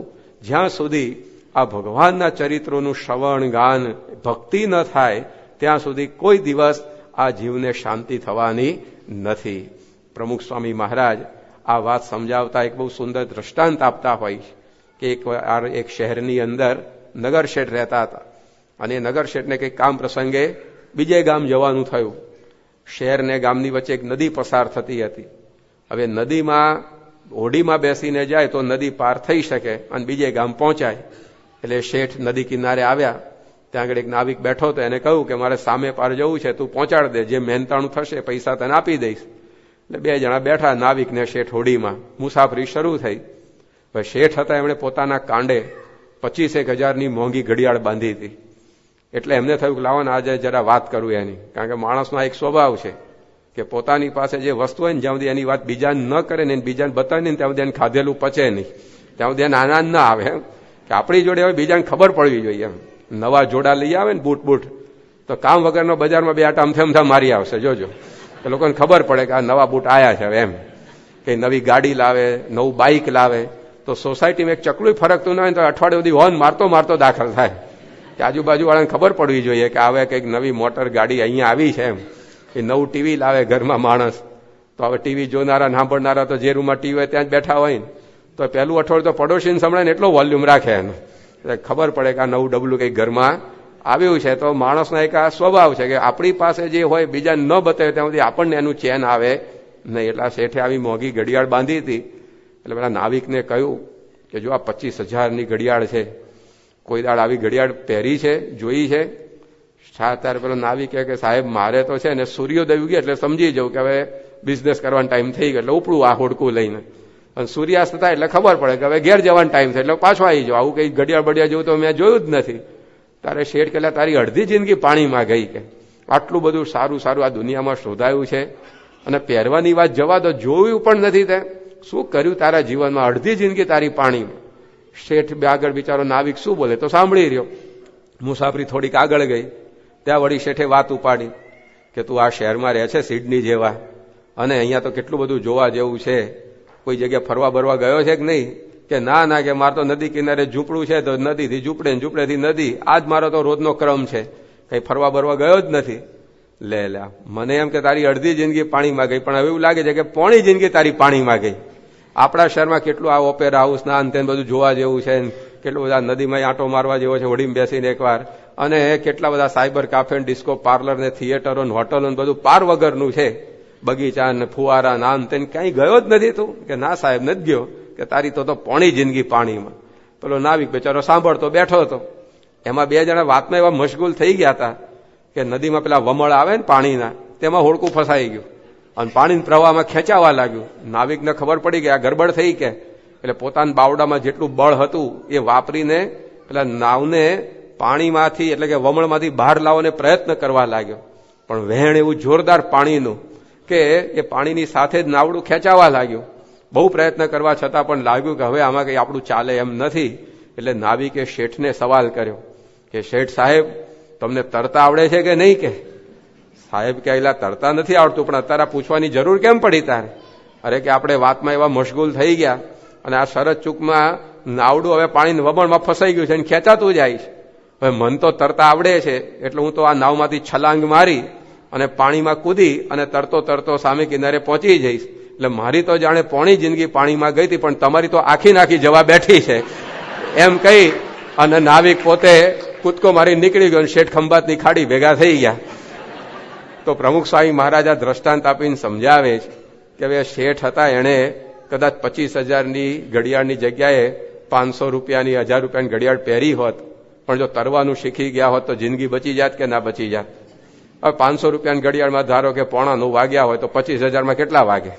જ્યાં સુધી આ ભગવાનના ચરિત્રોનું શ્રવણ ગાન ભક્તિ ન થાય ત્યાં સુધી કોઈ દિવસ આ જીવને શાંતિ થવાની નથી. પ્રમુખ સ્વામી મહારાજ આ વાત સમજાવતા એક બહુ સુંદર દ્રષ્ટાંત આપતા હોય કે એક શહેરની અંદર નગર શેઠ રહેતા હતા, અને નગર શેઠને કંઈક કામ પ્રસંગે બીજે ગામ જવાનું થયું. શહેર ને ગામની વચ્ચે એક નદી પસાર થતી હતી. હવે નદીમાં હોડીમાં બેસીને જાય તો નદી પાર થઈ શકે અને બીજે ગામ પહોંચાય. એટલે શેઠ નદી કિનારે આવ્યા. ત્યાં આગળ એક નાવિક બેઠો તો એને કહ્યું કે મારે સામે પાર જવું છે, તું પહોંચાડ દે, જે મહેનતાણું થશે પૈસા તને આપી દઈશ. એટલે 2 જણા બેઠા, નાવિક ને શેઠ હોડીમાં. મુસાફરી શરૂ થઈ. હવે શેઠ હતા, એમણે પોતાના કાંડે 25,000ની મોંઘી ઘડિયાળ બાંધી હતી. એટલે એમને થયું કે લાવો ને આજે જરા વાત કરું એની, કારણ કે માણસનો એક સ્વભાવ છે કે પોતાની પાસે જે વસ્તુ હોય ને જ્યાં સુધી એની વાત બીજાને ન કરે ને બીજાને બતાવે ને ત્યાં સુધી એને ખાધેલું પચે નહીં, ત્યાં સુધી એને આનંદ ના આવે. કે આપણી જોડે હવે બીજાને ખબર પડવી જોઈએ. એમ નવા જોડા લઈ આવે ને બૂટ તો કામ વગરનો બજારમાં બે આટા અમથા મારી આવશે. જોજો કે લોકોને ખબર પડે કે આ નવા બૂટ આયા છે. એમ કે નવી ગાડી લાવે, નવું બાઇક લાવે તો સોસાયટીમાં એક ચકલું ફરકતું ના હોય તો અઠવાડિયે સુધી હોર્ન મારતો દાખલ થાય કે આજુબાજુ વાળાને ખબર પડવી જોઈએ કે હવે કંઈક નવી મોટર ગાડી અહીંયા આવી છે. એમ એ નવું ટીવી લાવે ઘરમાં માણસ તો હવે ટીવી જોનારા સાંભળનારા તો જે રૂમમાં ટીવી હોય ત્યાં જ બેઠા હોય ને તો પહેલું અઠવાડિયું તો પડોશીને સંભળાય ને એટલો વોલ્યુમ રાખે એનો, એટલે ખબર પડે કે આ નવું ડબલું કંઈક ઘરમાં આવ્યું છે. તો માણસનો એક આ સ્વભાવ છે કે આપણી પાસે જે હોય બીજાને ન બતાવે ત્યાં સુધી આપણને એનું ચેન આવે નહીં. એટલે શેઠે આવી મોંઘી ઘડિયાળ બાંધી હતી. એટલે પેલા નાવિકને કહ્યું કે જો આ 25,000ની ઘડિયાળ છે, કોઈ દાડ આવી ઘડિયાળ પહેરી છે, જોઈ છે? ત્યારે પેલો નાવિક કે સાહેબ મારે તો છે ને સૂર્યોદય ઉગે એટલે સમજી જવું કે હવે બિઝનેસ કરવાનો ટાઈમ થઈ ગયો એટલે ઉપડું આ હોડકું લઈને, અને સૂર્યાસ્ત થાય એટલે ખબર પડે કે હવે ઘેર જવાનો ટાઈમ થાય એટલે પાછો આવી જાવ. આવું કઈ ઘડિયાળ બડિયાળ જેવું તો મેં જોયું જ નથી. તારે શેઠ કે તારી અડધી જિંદગી પાણીમાં ગઈ કે આટલું બધું સારું આ દુનિયામાં શોધાયું છે અને પહેરવાની વાત જવા દો, જોયું પણ નથી. તે શું કર્યું તારા જીવનમાં? અડધી જિંદગી તારી પાણીમાં. શેઠ આગળ બિચારો નાવિક શું બોલે તો સાંભળી રહ્યો. મુસાફરી થોડીક આગળ ગઈ ત્યાં વળી શેઠે વાત ઉપાડી કે તું આ શહેરમાં રહે છે સિડની જેવા, અને અહીંયા તો કેટલું બધું જોવા જેવું છે, કોઈ જગ્યાએ ફરવા બરવા ગયો છે કે નહીં? કે ના કે મારે તો નદી કિનારે ઝૂંપડું છે તો નદીથી ઝૂંપડે ઝૂંપડેથી નદી, આજ મારો તો રોજનો ક્રમ છે, કઈ ફરવા બરવા ગયો જ નથી. લે મને એમ કે તારી અડધી જિંદગી પાણીમાં ગઈ, પણ હવે એવું લાગે છે કે પોણી જિંદગી તારી પાણીમાં ગઈ. આપણા શહેરમાં કેટલું આ ઓપેરા હાઉસ ના અંતે બધું જોવા જેવું છે, કેટલું બધા નદીમાં આંટો મારવા જેવો છે હોડીમાં બેસીને એકવાર, અને કેટલા બધા સાયબર કાફે, ડિસ્કો પાર્લર ને થિયેટરો ને હોટલો ને બધું પાર વગરનું છે, બગીચા ને ફુવારા ના અંતે ક્યાંય ગયો જ નથી તું? કે ના સાહેબ નથી ગયો. કે તારી તો પોણી જિંદગી પાણીમાં. પેલો નાવિક બેચારો સાંભળતો બેઠો હતો. એમાં બે જણા વાતમાં એવા મશગુલ થઈ ગયા હતા કે નદીમાં પેલા વમળ આવે ને પાણીના, તેમાં હોડકું ફસાઈ ગયું અને પાણીના પ્રવાહમાં ખેંચાવા લાગ્યું. નાવિકને ખબર પડી કે આ ગરબડ થઈ કે, એટલે પોતાના બાવડામાં જેટલું બળ હતું એ વાપરીને પેલા નાવને પાણીમાંથી એટલે કે વમળમાંથી બહાર લાવવાનો પ્રયત્ન કરવા લાગ્યો. પણ વહેણ એવું જોરદાર પાણીનું કે એ પાણીની સાથે જ નાવડું ખેંચાવા લાગ્યું. બહુ પ્રયત્ન કરવા છતાં પણ લાગ્યું કે હવે આમાં કઈ આપણું ચાલે એમ નથી. એટલે નાવિકે શેઠને સવાલ કર્યો કે શેઠ સાહેબ તમને તરતા આવડે છે કે નહીં? કે સાહેબ કે એલા તરતા નથી આવડતું, પણ અત્યારે પૂછવાની જરૂર કેમ પડી તારે? અરે કે આપણે વાતમાં એવા મશગુલ થઈ ગયા અને આ શરત ચૂકમાં નાવડું હવે પાણીના વમળમાં ફસાઈ ગયું છે અને ખેંચાતું જાય છે. હવે મન તો તરતા આવડે છે એટલે હું તો આ નાવમાંથી છલાંગ મારી અને પાણીમાં કૂદી અને તરતો સામે કિનારે પહોંચી જઈશ. એટલે મારી તો જાણે પોણી જિંદગી પાણીમાં ગઈ હતી, પણ તમારી તો આખી જવા બેઠી છે એમ કહી અને નાવિક પોતે કૂદકો મારી નીકળી ગયો. શેઠ ખંભાતની ખાડી ભેગા થઈ ગયા. તો પ્રમુખ સ્વામી મહારાજા દ્રષ્ટાંત આપીને સમજાવે છે કે હવે શેઠ હતા, એણે કદાચ 25,000ની ઘડિયાળની જગ્યાએ 500 રૂપિયાની 1000 રૂપિયાની ઘડિયાળ પહેરી હોત, પણ જો તરવાનું શીખી ગયા હોત તો જિંદગી બચી જાત કે ના બચી જાત? હવે 500 રૂપિયાની ઘડિયાળમાં ધારો કે 9:15 વાગ્યા હોય તો 25,000માં કેટલા વાગે?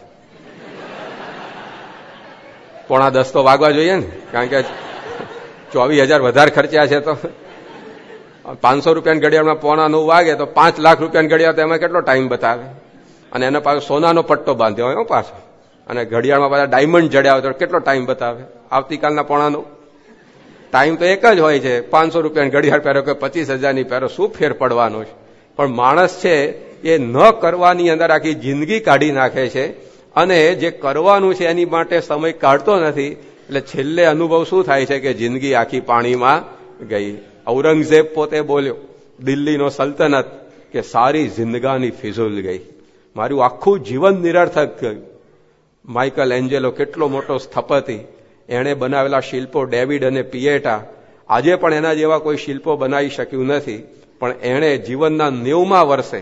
9:15 તો વાગવા જોઈએ ને, કારણ કે 24,000 વધારે ખર્ચ્યા છે. તો 500 રૂપિયાની ઘડિયાળમાં 9:15 વાગે તો 5 લાખ રૂપિયાની ઘડિયાળ, એમાં કેટલો ટાઈમ બતાવે? અને એના પાછો સોનાનો પટ્ટો બાંધ્યો હોય પાછો, અને ઘડિયાળમાં પાછા ડાયમંડ જડ્યા હોય તો કેટલો ટાઈમ બતાવે? આવતીકાલના 9:15 ટાઈમ તો એક જ હોય છે. 500 રૂપિયાની ઘડિયાળ પહેરો કે 25,000ની પહેરો, શું ફેર પડવાનો છે? પણ માણસ છે એ ન કરવાની અંદર આખી જિંદગી કાઢી નાખે છે, અને જે કરવાનું છે એની માટે સમય કાઢતો નથી. એટલે છેલ્લે અનુભવ શું થાય છે કે જિંદગી આખી પાણીમાં ગઈ. ઔરંગઝેબ પોતે બોલ્યો, દિલ્હીનો સલ્તનત, કે સારી જિંદગાની ફિઝુલ ગઈ, મારું આખું જીવન નિરર્થક ગયું. માઇકલ એન્જેલો કેટલો મોટો સ્થપતિ, એણે બનાવેલા શિલ્પો ડેવિડ અને પિયેટા, આજે પણ એના જેવા કોઈ શિલ્પો બનાવી શક્યું નથી. પણ એણે જીવનના 90મા વર્ષે,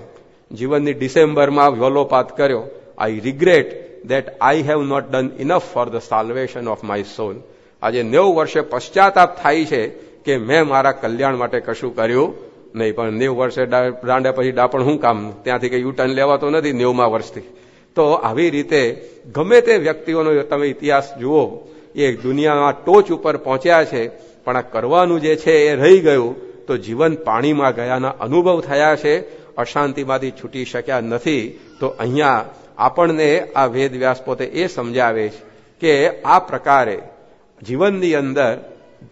જીવનની ડિસેમ્બરમાં વલોપાત કર્યો, આઈ regret that I have not done enough for the salvation of my soul. આજે 90 વર્ષે પશ્ચાતાપ થાય છે કે મેં મારા કલ્યાણ માટે કશું કર્યું નહીં. પણ 90 વર્ષે દાંડ્યા પછી ડાપણ શું કામ? ત્યાંથી કઈ યુટર્ન લેવાતો નથી 90મા વર્ષથી. તો આવી રીતે ગમે તે વ્યક્તિઓનો તમે ઇતિહાસ જુઓ, એ દુનિયામાં ટોચ ઉપર પહોંચ્યા છે, પણ આ કરવાનું જે છે એ રહી ગયું. તો જીવન પાણીમાં ગયાના અનુભવ થયા છે, અશાંતિમાંથી છૂટી શક્યા નથી. તો અહીંયા આપણને આ વેદ વ્યાસ પોતે એ સમજાવે છે કે આ પ્રકારે જીવનની અંદર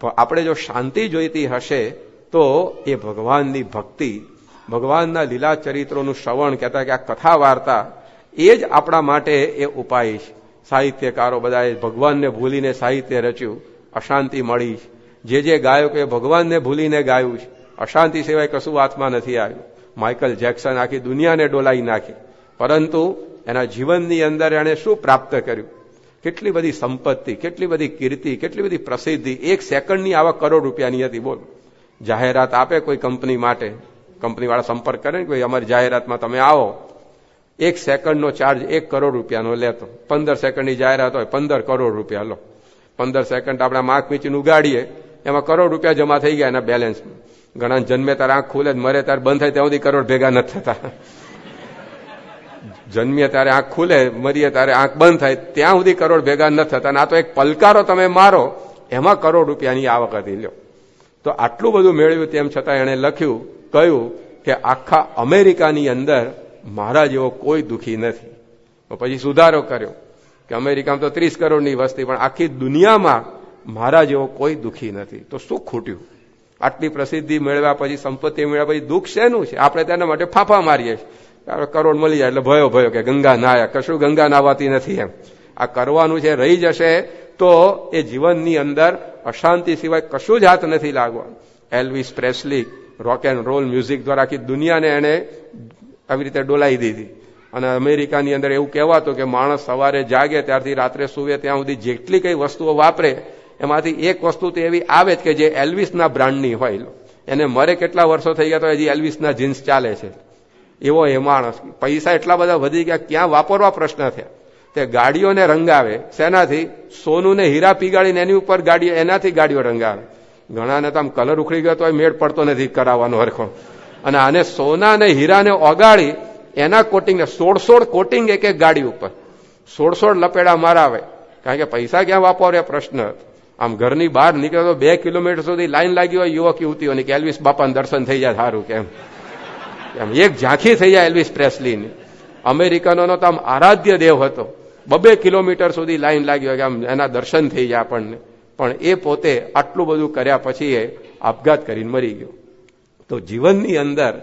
આપણે જો શાંતિ જોઈતી હશે તો એ ભગવાનની ભક્તિ, ભગવાનના લીલા ચરિત્રોનું શ્રવણ, કહેતા કે આ કથા વાર્તા એ જ આપણા માટે એ ઉપાય છે. સાહિત્યકારો બધાએ ભગવાનને ભૂલીને સાહિત્ય રચ્યું, અશાંતિ મળી. જે ગાયકોએ ભગવાનને ભૂલીને ગાયું છે, અશાંતિ સિવાય કશું હાથમાં નથી આવ્યું. માઇકલ જેક્સન આખી દુનિયાને ડોલાઈ નાખી, પરંતુ એના જીવનની અંદર એણે શું પ્રાપ્ત કર્યું? કેટલી બધી સંપત્તિ, કેટલી બધી કીર્તિ, કેટલી બધી પ્રસિદ્ધિ. 1 સેકન્ડની આવક કરોડ રૂપિયાની હતી. બોલ, જાહેરાત આપે કોઈ કંપની માટે, કંપનીવાળા સંપર્ક કરે ને કોઈ અમારી જાહેરાતમાં તમે આવો, 1 સેકન્ડનો ચાર્જ 1 કરોડ રૂપિયાનો લેતો. 15 સેકન્ડની જાહેરાત હોય 15 કરોડ રૂપિયા લો. 15 સેકન્ડ આપણે માખ મીચીને ઉગાડીએ, એમાં કરોડ રૂપિયા જમા થઈ ગયા એના બેલેન્સમાં. ઘણા જન્મે તારે આંખ ખુલે, મરે ત્યારે બંધ થાય ત્યાં સુધી કરોડ ભેગા નથી થતા. જન્મીએ ત્યારે આંખ ખુલે, મરીએ ત્યારે આંખ બંધ થાય ત્યાં સુધી કરોડ ભેગા નથી થતા. આ તો એક પલકારો તમે મારો, એમાં કરોડ રૂપિયાની આવક હતી. લ્યો, તો આટલું બધું મેળવ્યું તેમ છતાં એણે લખ્યું, કહ્યું કે આખા અમેરિકાની અંદર મારા જેવો કોઈ દુઃખી નથી. પછી સુધારો કર્યો કે અમેરિકામાં તો 30 કરોડની વસ્તી, પણ આખી દુનિયામાં મારા જેવો કોઈ દુઃખી નથી. તો શું ખૂટ્યું? આટલી પ્રસિદ્ધિ મેળવ્યા પછી, સંપત્તિ મેળવ્યા પછી દુઃખ શેનું છે? આપણે તેના માટે ફાંફા મારીએ છીએ. કરોડ મળી જાય એટલે ભયો કે ગંગા નાયા. કશું ગંગા નાવાતી નથી. એમ આ કરવાનું છે, રહી જશે તો એ જીવનની અંદર અશાંતિ સિવાય કશું જ હાથ નથી લાગવાનું. Elvis Presley rock and roll music દ્વારા આખી દુનિયાને એને આવી રીતે ડોલાઈ દીધી. અને અમેરિકાની અંદર એવું કહેવાતું કે માણસ સવારે જાગે ત્યારથી રાત્રે સૂવે ત્યાં સુધી જેટલી કઈ વસ્તુઓ વાપરે એમાંથી એક વસ્તુ તો એવી આવે જ કે જે એલ્વિસના બ્રાન્ડની હોય. એને મરે કેટલા વર્ષો થઈ ગયા તો હજી એલ્વિસના જીન્સ ચાલે છે. એવો એ માણસ. પૈસા એટલા બધા વધી ગયા, ક્યાં વાપરવા પ્રશ્ન થયા. તે ગાડીઓને રંગાવે શેનાથી? સોનું ને હીરા પીગાળીને એની ઉપર ગાડીઓ, એનાથી ગાડીઓ રંગાવે. ઘણાને તો આમ કલર ઉખડી ગયો તો મેળ પડતો નથી કરાવવાનો હરખો. અને આને સોના ને હીરાને ઓગાળી એના કોટિંગને 16 કોટિંગ એક ગાડી ઉપર 16 લપેડા મારાવે. કારણ કે પૈસા ક્યાં વાપરે પ્રશ્ન. આમ ઘરની બહાર નીકળે તો 2 કિલોમીટર સુધી લાઈન લાગી હોય યુવક યુવતીઓની કે એલ્વિસ બાપાને દર્શન થઈ જાય સારું કેમ. એક ઝાંખી થઈ જાય એલ્વિસ પ્રેસ્લીની. અમેરિકનોનો તો આમ આરાધ્ય દેવ હતો. 2 કિલોમીટર સુધી લાઈન લાગી હોય કે આમ એના દર્શન થઈ જાય આપણને. પણ એ પોતે આટલું બધું કર્યા પછી એ આપઘાત કરીને મરી ગયો. તો જીવનની અંદર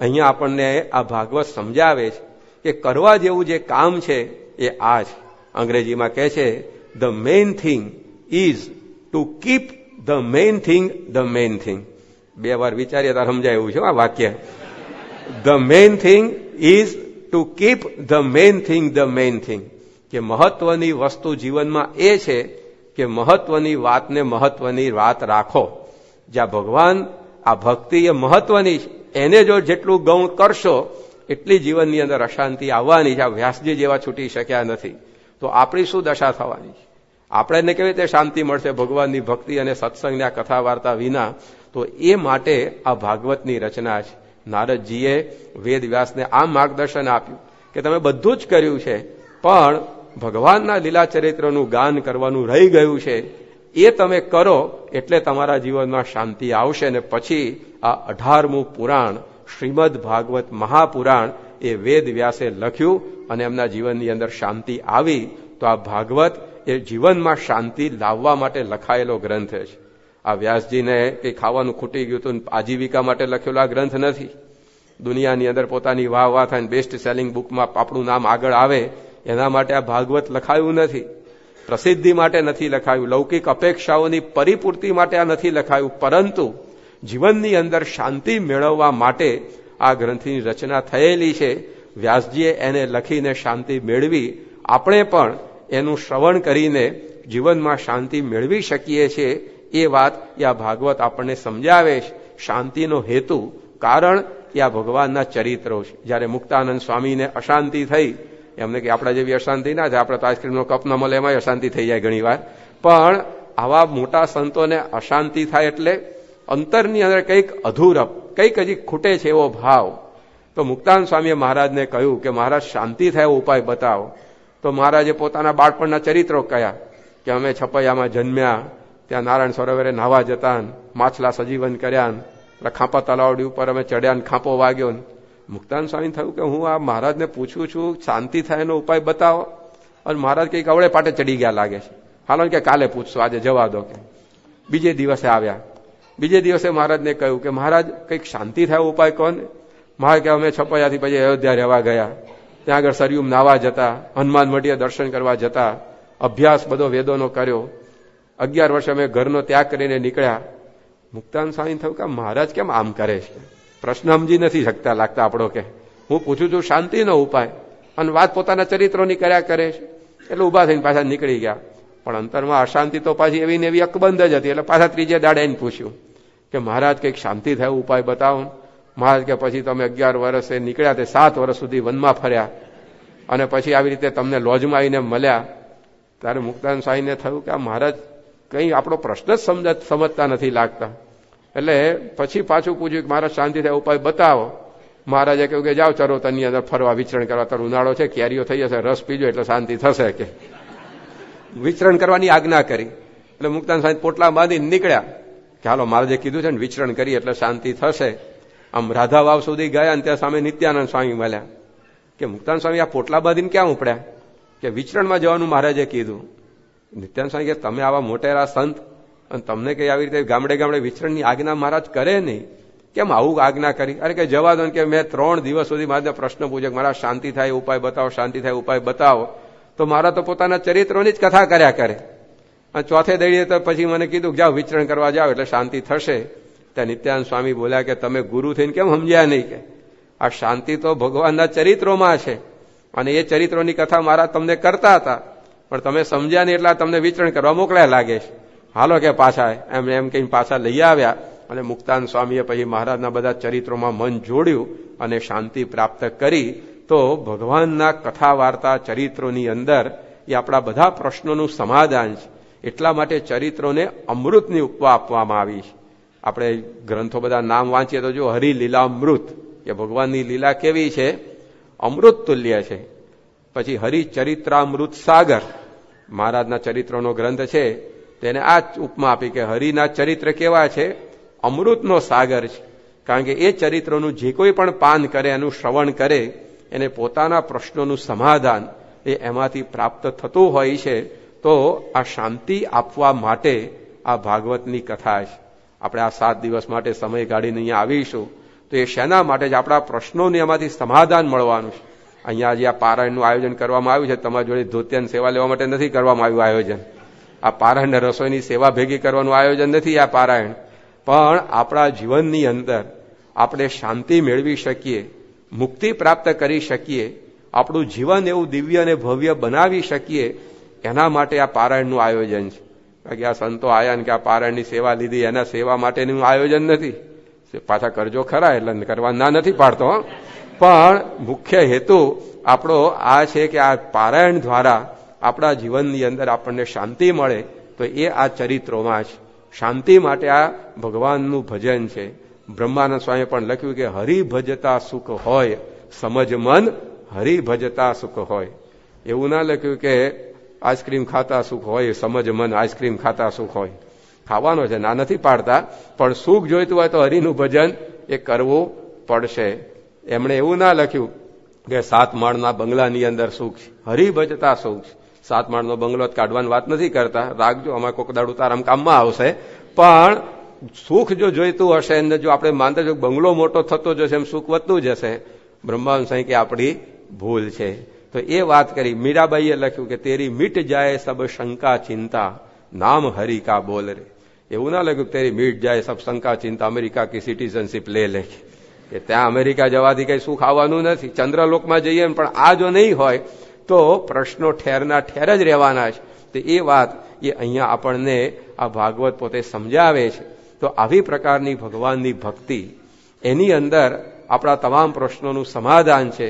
અહીંયા આપણને આ ભાગવત સમજાવે છે કે કરવા જેવું જે કામ છે એ આ છે. અંગ્રેજીમાં કહે છે the main thing is to keep the main thing the main thing. 2 વાર વિચારીએ ત્યારે સમજાય એવું છે આ વાક્ય. The main thing is to keep the main thing the main thing. કે મહત્વની વસ્તુ જીવનમાં એ છે કે મહત્વની વાતને મહત્વની વાત રાખો. જ્યાં ભગવાન, આ ભક્તિ એ મહત્વની છે, એને જો જેટલું ગૌણ કરશો એટલી જીવનની અંદર અશાંતિ આવવાની છે. આ વ્યાસજી જેવા છૂટી શક્યા નથી તો આપણી શું દશા થવાની છે? આપણે કેવી રીતે શાંતિ મળશે ભગવાનની ભક્તિ અને સત્સંગની આ કથા વાર્તા વિના? તો એ માટે આ ભાગવતની રચના છે. નારદજીએ વેદ વ્યાસને આ માર્ગદર્શન આપ્યું કે તમે બધું જ કર્યું છે, પણ ભગવાનના લીલા ચરિત્રનું ગાન કરવાનું રહી ગયું છે. એ તમે કરો એટલે તમારા જીવનમાં શાંતિ આવશે. ને પછી આ 18મું પુરાણ શ્રીમદ ભાગવત મહાપુરાણ એ વેદ વ્યાસે લખ્યું અને એમના જીવનની અંદર શાંતિ આવી. તો આ ભાગવત એ જીવનમાં શાંતિ લાવવા માટે લખાયેલો ગ્રંથ છે. આ વ્યાસજીને કંઈ ખાવાનું ખૂટી ગયું હતું આજીવિકા માટે લખેલો આ ગ્રંથ નથી. દુનિયાની અંદર પોતાની વાહ થાય, બેસ્ટ સેલિંગ બુકમાં આપણું નામ આગળ આવે એના માટે આ ભાગવત લખાયું નથી. પ્રસિદ્ધિ માટે નથી લખાયું, લૌકિક અપેક્ષાઓની પરિપૂર્તિ માટે આ નથી લખાયું, પરંતુ જીવનની અંદર શાંતિ મેળવવા માટે આ ગ્રંથની રચના થયેલી છે. વ્યાસજીએ એને લખીને શાંતિ મેળવી. આપણે પણ એનું શ્રવણ કરીને જીવનમાં શાંતિ મેળવી શકીએ છીએ. એ વાત આ ભાગવત આપણને સમજાવે છે. શાંતિનો હેતુ, કારણ એ આ ભગવાનના ચરિત્રો છે. જ્યારે મુક્તાનંદ સ્વામીને અશાંતિ થઈ, એમને કે આપણા જેવી અશાંતિ ના થાય, આપણે તો આઈસ્ક્રીમનો કપ ન મળે એમાં અશાંતિ થઈ જાય ઘણી વાર, પણ આવા મોટા સંતોને અશાંતિ થાય એટલે અંતરની અંદર કંઈક અધૂરપ, કંઈક હજી ખૂટે છે એવો ભાવ. તો મુક્તાનંદ સ્વામીએ મહારાજને કહ્યું કે મહારાજ શાંતિ થાય એવો ઉપાય બતાવો. તો મહારાજે પોતાના બાળપણના ચરિત્રો કહ્યા કે અમે છપૈયામાં જન્મ્યા, ત્યાં નારાયણ સરોવરે નાહવા જતા, માછલા સજીવન કર્યા, ખાંપા તલાવડી ઉપર અમે ચડ્યા ને ખાંપો વાગ્યો. મુક્તાનંદ સ્વામી થયું કે હું આ મહારાજને પૂછું છું શાંતિ થાય એનો ઉપાય બતાવો, અને મહારાજ કંઈક અવળે પાટે ચડી ગયા લાગે છે. હાલો કે કાલે પૂછશો, આજે જવા દો. કે બીજે દિવસે આવ્યા. બીજે દિવસે મહારાજને કહ્યું કે મહારાજ કંઈક શાંતિ થાય ઉપાય કહો ને. મહારાજ કે અમે છપૈયાથી પછી અયોધ્યા રહેવા ગયા, ત્યાં આગળ સરયુમ નાવા જતા, હનુમાન મઢીએ દર્શન કરવા જતા, અભ્યાસ બધો વેદોનો કર્યો. 11 વર્ષે અમે ઘરનો ત્યાગ કરીને નીકળ્યા. મુક્તાનંદ સ્વામી થયું કે મહારાજ કેમ આમ કરે છે? પ્રશ્ન સમજી નથી શકતા લાગતા આપણો કે હું પૂછું છું શાંતિનો ઉપાય અને વાત પોતાના ચરિત્રોની કર્યા કરે છે. એટલે ઉભા થઈને પાછા નીકળી ગયા. પણ અંતરમાં અશાંતિ તો પાછી એવી ને એવી અકબંધ જ હતી. એટલે પાછા ત્રીજે દાડે એને પૂછ્યું કે મહારાજ કંઈક શાંતિ થાય ઉપાય બતાવો. મહારાજ કે પછી તમે 11 વર્ષે નીકળ્યા તે 7 વર્ષ સુધી વનમાં ફર્યા અને પછી આવી રીતે તમને લોજમાં આવીને મળ્યા. ત્યારે મુક્તાનંદ સ્વામીને થયું કે આ મહારાજ કંઈ આપણો પ્રશ્ન જ સમજતા નથી લાગતા. એટલે પછી પાછું પૂછ્યું કે મહારાજ શાંતિ થાય ઉપાય બતાવો. મહારાજે કહ્યું કે જાઓ ચરોતરની અંદર ફરવા વિચરણ કરવા, તારો ઉનાળો છે, કેરીઓ થઈ જશે, રસ પીજો એટલે શાંતિ થશે. કે વિચરણ કરવાની આજ્ઞા કરી. એટલે મુક્તાનંદ સ્વામી પોટલા બાંધીને નીકળ્યા કે હાલો મહારાજે કીધું છે ને વિચરણ કરી એટલે શાંતિ થશે. આમ રાધા વાવ સુધી ગયા અને ત્યાં સામે નિત્યાનંદ સ્વામી મળ્યા. કે મુક્તાનંદ સ્વામી આ પોટલા બાંધીને ક્યાં ઉપડ્યા? કે વિચરણમાં જવાનું મહારાજે કીધું. નિત્યાનંદ સ્વામી કે તમે આવા મોટેરા સંત અને તમને કઈ આવી રીતે ગામડે ગામડે વિચરણની આજ્ઞા મહારાજ કરે નહીં, કેમ આવું આજ્ઞા કરી? અરે કે જવા દો કે મેં 3 દિવસ સુધી મારા પ્રશ્ન પૂછ્યો મારા શાંતિ થાય ઉપાય બતાવો, શાંતિ થાય ઉપાય બતાવો. તો મારા તો પોતાના ચરિત્રોની જ કથા કર્યા કરે. અને ચોથે દડીએ તો પછી મને કીધું જાઓ વિચરણ કરવા જાઓ એટલે શાંતિ થશે. ત્યાં નિત્યાનંદ સ્વામી બોલ્યા કે તમે ગુરુ થઈને કેમ સમજ્યા નહીં? કે આ શાંતિ તો ભગવાનના ચરિત્રોમાં છે અને એ ચરિત્રોની કથા મારા તમને કરતા હતા, પણ તમે સમજ્યા નહીં એટલે તમને વિચરણ કરવા મોકલ્યા લાગે છે. હાલો કે પાછા એમ કહીને પાછા લઈ આવ્યા. અને મુક્તાનંદ સ્વામીએ પછી મહારાજના બધા ચરિત્રોમાં મન જોડ્યું અને શાંતિ પ્રાપ્ત કરી. તો ભગવાનના કથા વાર્તા ચરિત્રોની અંદર એ આપણા બધા પ્રશ્નોનું સમાધાન છે. એટલા માટે ચરિત્રોને અમૃતની ઉપમા આપવામાં આવી છે. આપણે ગ્રંથો બધા નામ વાંચીએ તો જો હરિલીલામૃત, કે ભગવાનની લીલા કેવી છે? અમૃત તુલ્ય છે. પછી હરિચરિત્રામૃત સાગર, મહારાજના ચરિત્રોનો ગ્રંથ છે, તેને આ ઉપમા આપી કે હરિના ચરિત્ર કેવા છે? અમૃતનો સાગર છે. કારણ કે એ ચરિત્રોનું જે કોઈ પણ પાન કરે, એનું શ્રવણ કરે, એને પોતાના પ્રશ્નોનું સમાધાન એ એમાંથી પ્રાપ્ત થતું હોય છે. તો આ શાંતિ આપવા માટે આ ભાગવતની કથા છે. આપણે આ 7 દિવસ માટે સમય કાઢીને અહીંયા આવીશું તો એ શેના માટે જ? આપણા પ્રશ્નોને એમાંથી સમાધાન મળવાનું છે. અહીંયા જે આ પારાયણનું આયોજન કરવામાં આવ્યું છે, તમારી જોડે ધોત્યાની સેવા લેવા માટે નથી કરવામાં આવ્યું આયોજન. આ પારાયણ રસોઈની સેવા ભેગી કરવાનું આયોજન નથી આ પારાયણ. પણ આપણા જીવનની અંદર આપણે શાંતિ મેળવી શકીએ, મુક્તિ પ્રાપ્ત કરી શકીએ, આપણું જીવન એવું દિવ્ય અને ભવ્ય બનાવી શકીએ, એના માટે આ પારાયણનું આયોજન છે. કારણ કે આ સંતો આયા ને કે આ પારાયણની સેવા લીધી, એના સેવા માટેનું આયોજન નથી. પાછા કરજો ખરા, એટલે કરવા ના નથી પાડતો, પણ મુખ્ય હેતુ આપણો આ છે કે આ પારાયણ દ્વારા આપણા જીવનની અંદર આપણને શાંતિ મળે. તો એ આ ચરિત્રોમાં છે. શાંતિ માટે આ ભગવાનનું ભજન છે. બ્રહ્માનંદ સ્વામીએ પણ લખ્યું કે હરિભજતા સુખ હોય, સમજ મન હરિભજતા સુખ હોય. એવું ના લખ્યું કે આઈસ્ક્રીમ ખાતા સુખ હોય, સમજ મન આઈસ્ક્રીમ ખાતા સુખ હોય. ખાવાનો છે, ના નથી પાડતા, પણ સુખ જોઈતું હોય તો હરિનું ભજન એ કરવું પડશે. એમણે એવું ના લખ્યું કે 7 માળના બંગલાની અંદર સુખ છે, હરિભજતા સુખ છે. 7 માળનો બંગલો કાઢવાની વાત નથી કરતા, રાખજો અમારે કોક દાડું તારામ કામમાં આવશે. પણ સુખ જો જોઈતું હશે અને જો આપણે માનતા જો બંગલો મોટો થતો જશે એમ સુખ વધતું જશે, બ્રહ્માનંદ સ્વામી કે આપણી ભૂલ છે. તો એ વાત કરી. મીરાબાઈએ લખ્યું કે તેરી મીટ જાય સબ શંકા ચિંતા, નામ હરિ કા બોલ રે. એવું ના લખ્યું કે તેરી મીટ જાય સબ શંકા ચિંતા, અમેરિકા કી સિટીઝનશીપ લે લે. કે ત્યાં અમેરિકા જવાથી કઈ સુખ આવવાનું નથી. ચંદ્રલોકમાં જઈએ પણ આ જો નહીં હોય તો પ્રશ્નો ઠેરના ઠેર જ રહેવાના છે. તો એ વાત એ અહીંયા આપણને આ ભાગવત પોતે સમજાવે છે. તો આવી પ્રકારની ભગવાનની ભક્તિ, એની અંદર આપણા તમામ પ્રશ્નોનું સમાધાન છે.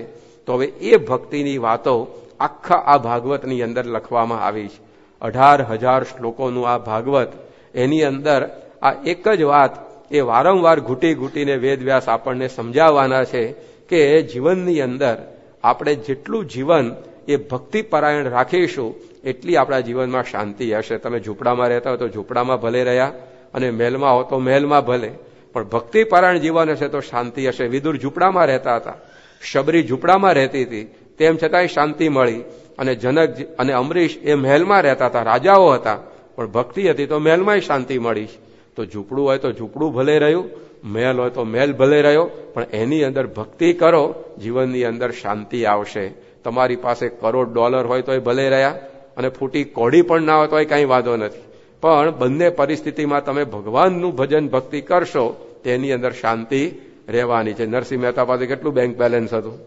તો હવે એ ભક્તિની વાતો આખા આ ભાગવતની અંદર લખવામાં આવી છે. 18,000 શ્લોકોનું આ ભાગવત, એની અંદર આ એક જ વાત એ વારંવાર ઘૂંટી ઘૂંટીને વેદવ્યાસ આપણને સમજાવવાના છે કે જીવનની અંદર આપણે જેટલું જીવન એ ભક્તિપરાયણ રાખીશું એટલી આપણા જીવનમાં શાંતિ હશે. તમે ઝૂંપડામાં રહેતા હોય તો ઝૂંપડામાં ભલે રહ્યા અને મહેલમાં હો તો મહેલમાં ભલે, પણ ભક્તિપરાયણ જીવન હશે તો શાંતિ હશે. વિદુર ઝૂંપડામાં રહેતા હતા, શબરી ઝૂંપડામાં રહેતી હતી, તેમ છતાંય શાંતિ મળી. અને જનક અને અમરીશ એ મહેલમાં રહેતા હતા, રાજાઓ હતા, પણ ભક્તિ હતી તો મહેલમાંય શાંતિ મળી. તો ઝૂંપડું હોય તો ઝૂંપડું ભલે રહ્યું, મહેલ હોય તો મહેલ ભલે રહ્યો, પણ એની અંદર ભક્તિ કરો, જીવનની અંદર શાંતિ આવશે. તમારી પાસે કરોડ ડોલર હોય તોય ભલે રહ્યા, અને ફૂટી કોડી પણ ના હોય તોય કાંઈ વાંધો નથી, પણ બંને પરિસ્થિતિમાં તમે ભગવાનનું ભજન ભક્તિ કરશો તેની અંદર શાંતિ રહેવાની છે. નરસિંહ મહેતા પાસે કેટલું બેંક બેલેન્સ હતું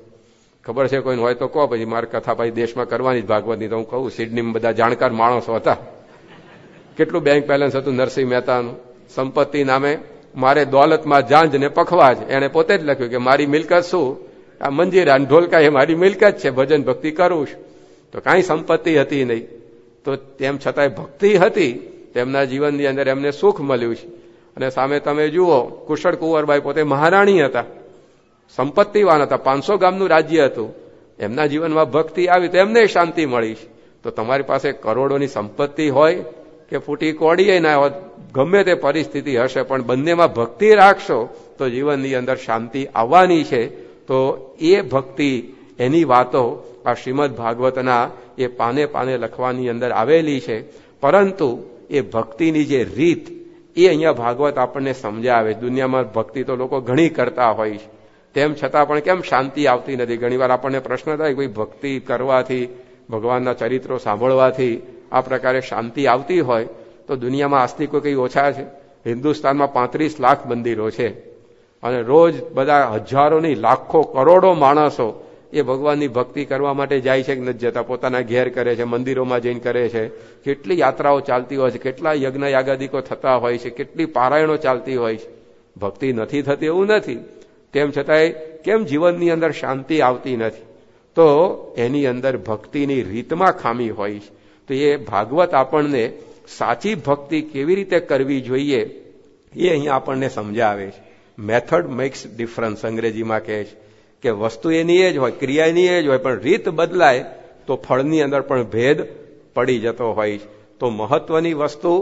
ખબર છે? કોઈને હોય તો કહો, પછી મારી કથા ભાઈ દેશમાં કરવાની જ ભાગવતની. તો હું કહું, સિડનીમાં બધા જાણકાર માણસો હતા. કેટલું બેંક બેલેન્સ હતું નરસિંહ મહેતાનું? સંપત્તિ નામે મારે દોલતમાં જાંજ ને પખવાજ, એને પોતે જ લખ્યું કે મારી મિલકત શું, આ મંજીરા ઢોલકા એ મારી મિલકત છે, ભજન ભક્તિ કરું છું. તો કાંઈ સંપત્તિ હતી નહીં, તો તેમ છતાંય ભક્તિ હતી, તેમના જીવનની અંદર એમને સુખ મળ્યું છે. અને સામે તમે જુઓ, કુશળ કુંવરબાઈ પોતે મહારાણી હતા, સંપત્તિવાન હતા, 500 ગામનું રાજ્ય હતું. એમના જીવનમાં ભક્તિ આવી તો એમને શાંતિ મળી. તો તમારી પાસે કરોડોની સંપત્તિ હોય કે ફૂટી કોડીએ ના હોય, ગમે તે પરિસ્થિતિ હશે, પણ બંનેમાં ભક્તિ રાખશો તો જીવનની અંદર શાંતિ આવવાની છે. તો એ ભક્તિ, એની વાતો આ શ્રીમદ ભાગવતના એ પાને પાને લખવાની અંદર આવેલી છે. પરંતુ એ ભક્તિની જે રીત એ અહીંયા ભાગવત આપણને સમજાવે. દુનિયામાં ભક્તિ તો લોકો ઘણી કરતા હોય છે, તેમ છતાં પણ કેમ શાંતિ આવતી નથી? ઘણીવાર આપણને પ્રશ્ન થાય કે ભાઈ, ભક્તિ કરવાથી, ભગવાનના ચરિત્રો સાંભળવાથી આ પ્રકારે શાંતિ આવતી હોય તો દુનિયામાં આસ્તિકો કંઈ ઓછા છે? હિન્દુસ્તાનમાં 35 લાખ મંદિરો છે, અને રોજ બધા હજારોની, લાખો, કરોડો માણસો એ ભગવાનની ભક્તિ કરવા માટે જાય છે કે નથી જતા? પોતાના ઘેર કરે છે, મંદિરોમાં જઈને કરે છે. કેટલી યાત્રાઓ ચાલતી હોય છે, કેટલા યજ્ઞ યાગાદિકો થતા હોય છે, કેટલી પારાયણો ચાલતી હોય છે. ભક્તિ નથી થતી એવું નથી, તેમ છતાંય કેમ જીવનની અંદર શાંતિ આવતી નથી? તો એની અંદર ભક્તિની રીતમાં ખામી હોય છે. તો એ ભાગવત આપણને સાચી ભક્તિ કેવી રીતે કરવી જોઈએ એ અહીંયા આપણને સમજાવે છે. મેથડ મેક્સ ડિફરન્સ અંગ્રેજીમાં કહે છે કે વસ્તુ એની એ જ હોય, ક્રિયા એની એ જ હોય, પણ રીત બદલાય તો ફળની અંદર પણ ભેદ પડી જતો હોય છે. તો મહત્વની વસ્તુ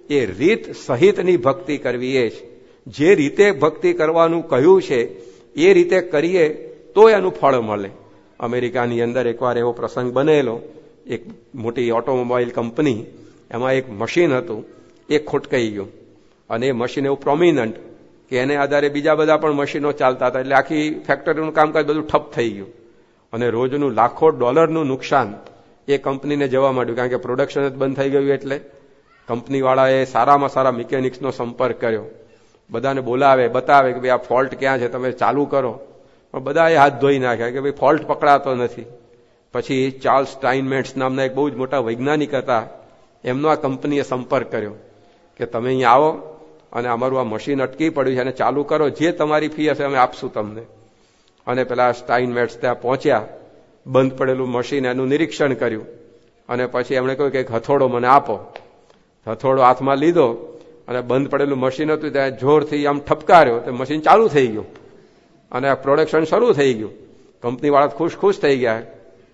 એ રીત સહિતની ભક્તિ કરવી એ છે. જે રીતે ભક્તિ કરવાનું કહ્યું છે એ રીતે કરીએ તો એનું ફળ મળે. અમેરિકાની અંદર એકવાર એવો પ્રસંગ બનેલો, એક મોટી ઓટોમોબાઈલ કંપની, એમાં એક મશીન હતું, એ ખોટકાઈ ગયું, અને એ મશીન એવું પ્રોમિનન્ટ કે એને આધારે બીજા બધા પણ મશીનો ચાલતા હતા, એટલે આખી ફેક્ટરીનું કામકાજ બધું ઠપ થઈ ગયું, અને રોજનું લાખો ડોલરનું નુકસાન એ કંપનીને જવા માંડ્યું, કારણ કે પ્રોડક્શન જ બંધ થઈ ગયું. એટલે કંપનીવાળાએ સારામાં સારા મિકેનિક્સનો સંપર્ક કર્યો, બધાને બોલાવે, બતાવે કે ભાઈ આ ફોલ્ટ ક્યાં છે, તમે ચાલુ કરો. પણ બધાએ હાથ ધોઈ નાખ્યા કે ભાઈ ફોલ્ટ પકડાતો નથી. પછી ચાર્લ્સ સ્ટાઇનમેટ્સ નામના એક બહુ જ મોટા વૈજ્ઞાનિક હતા, એમનો આ કંપનીએ સંપર્ક કર્યો કે તમે અહીંયા આવો અને અમારું આ મશીન અટકી પડ્યું છે અને ચાલુ કરો, જે તમારી ફી હશે અમે આપશું તમને. અને પેલા સ્ટાઇનમેટ્સ ત્યાં પહોંચ્યા, બંધ પડેલું મશીન એનું નિરીક્ષણ કર્યું, અને પછી એમણે કહ્યું કે એક હથોડો મને આપો. હથોડો હાથમાં લીધો અને બંધ પડેલું મશીન હતું ત્યાં જોરથી આમ ઠપકાર્યો, તો મશીન ચાલુ થઈ ગયું અને પ્રોડક્શન શરૂ થઈ ગયું. કંપનીવાળા ખુશ થઈ ગયા.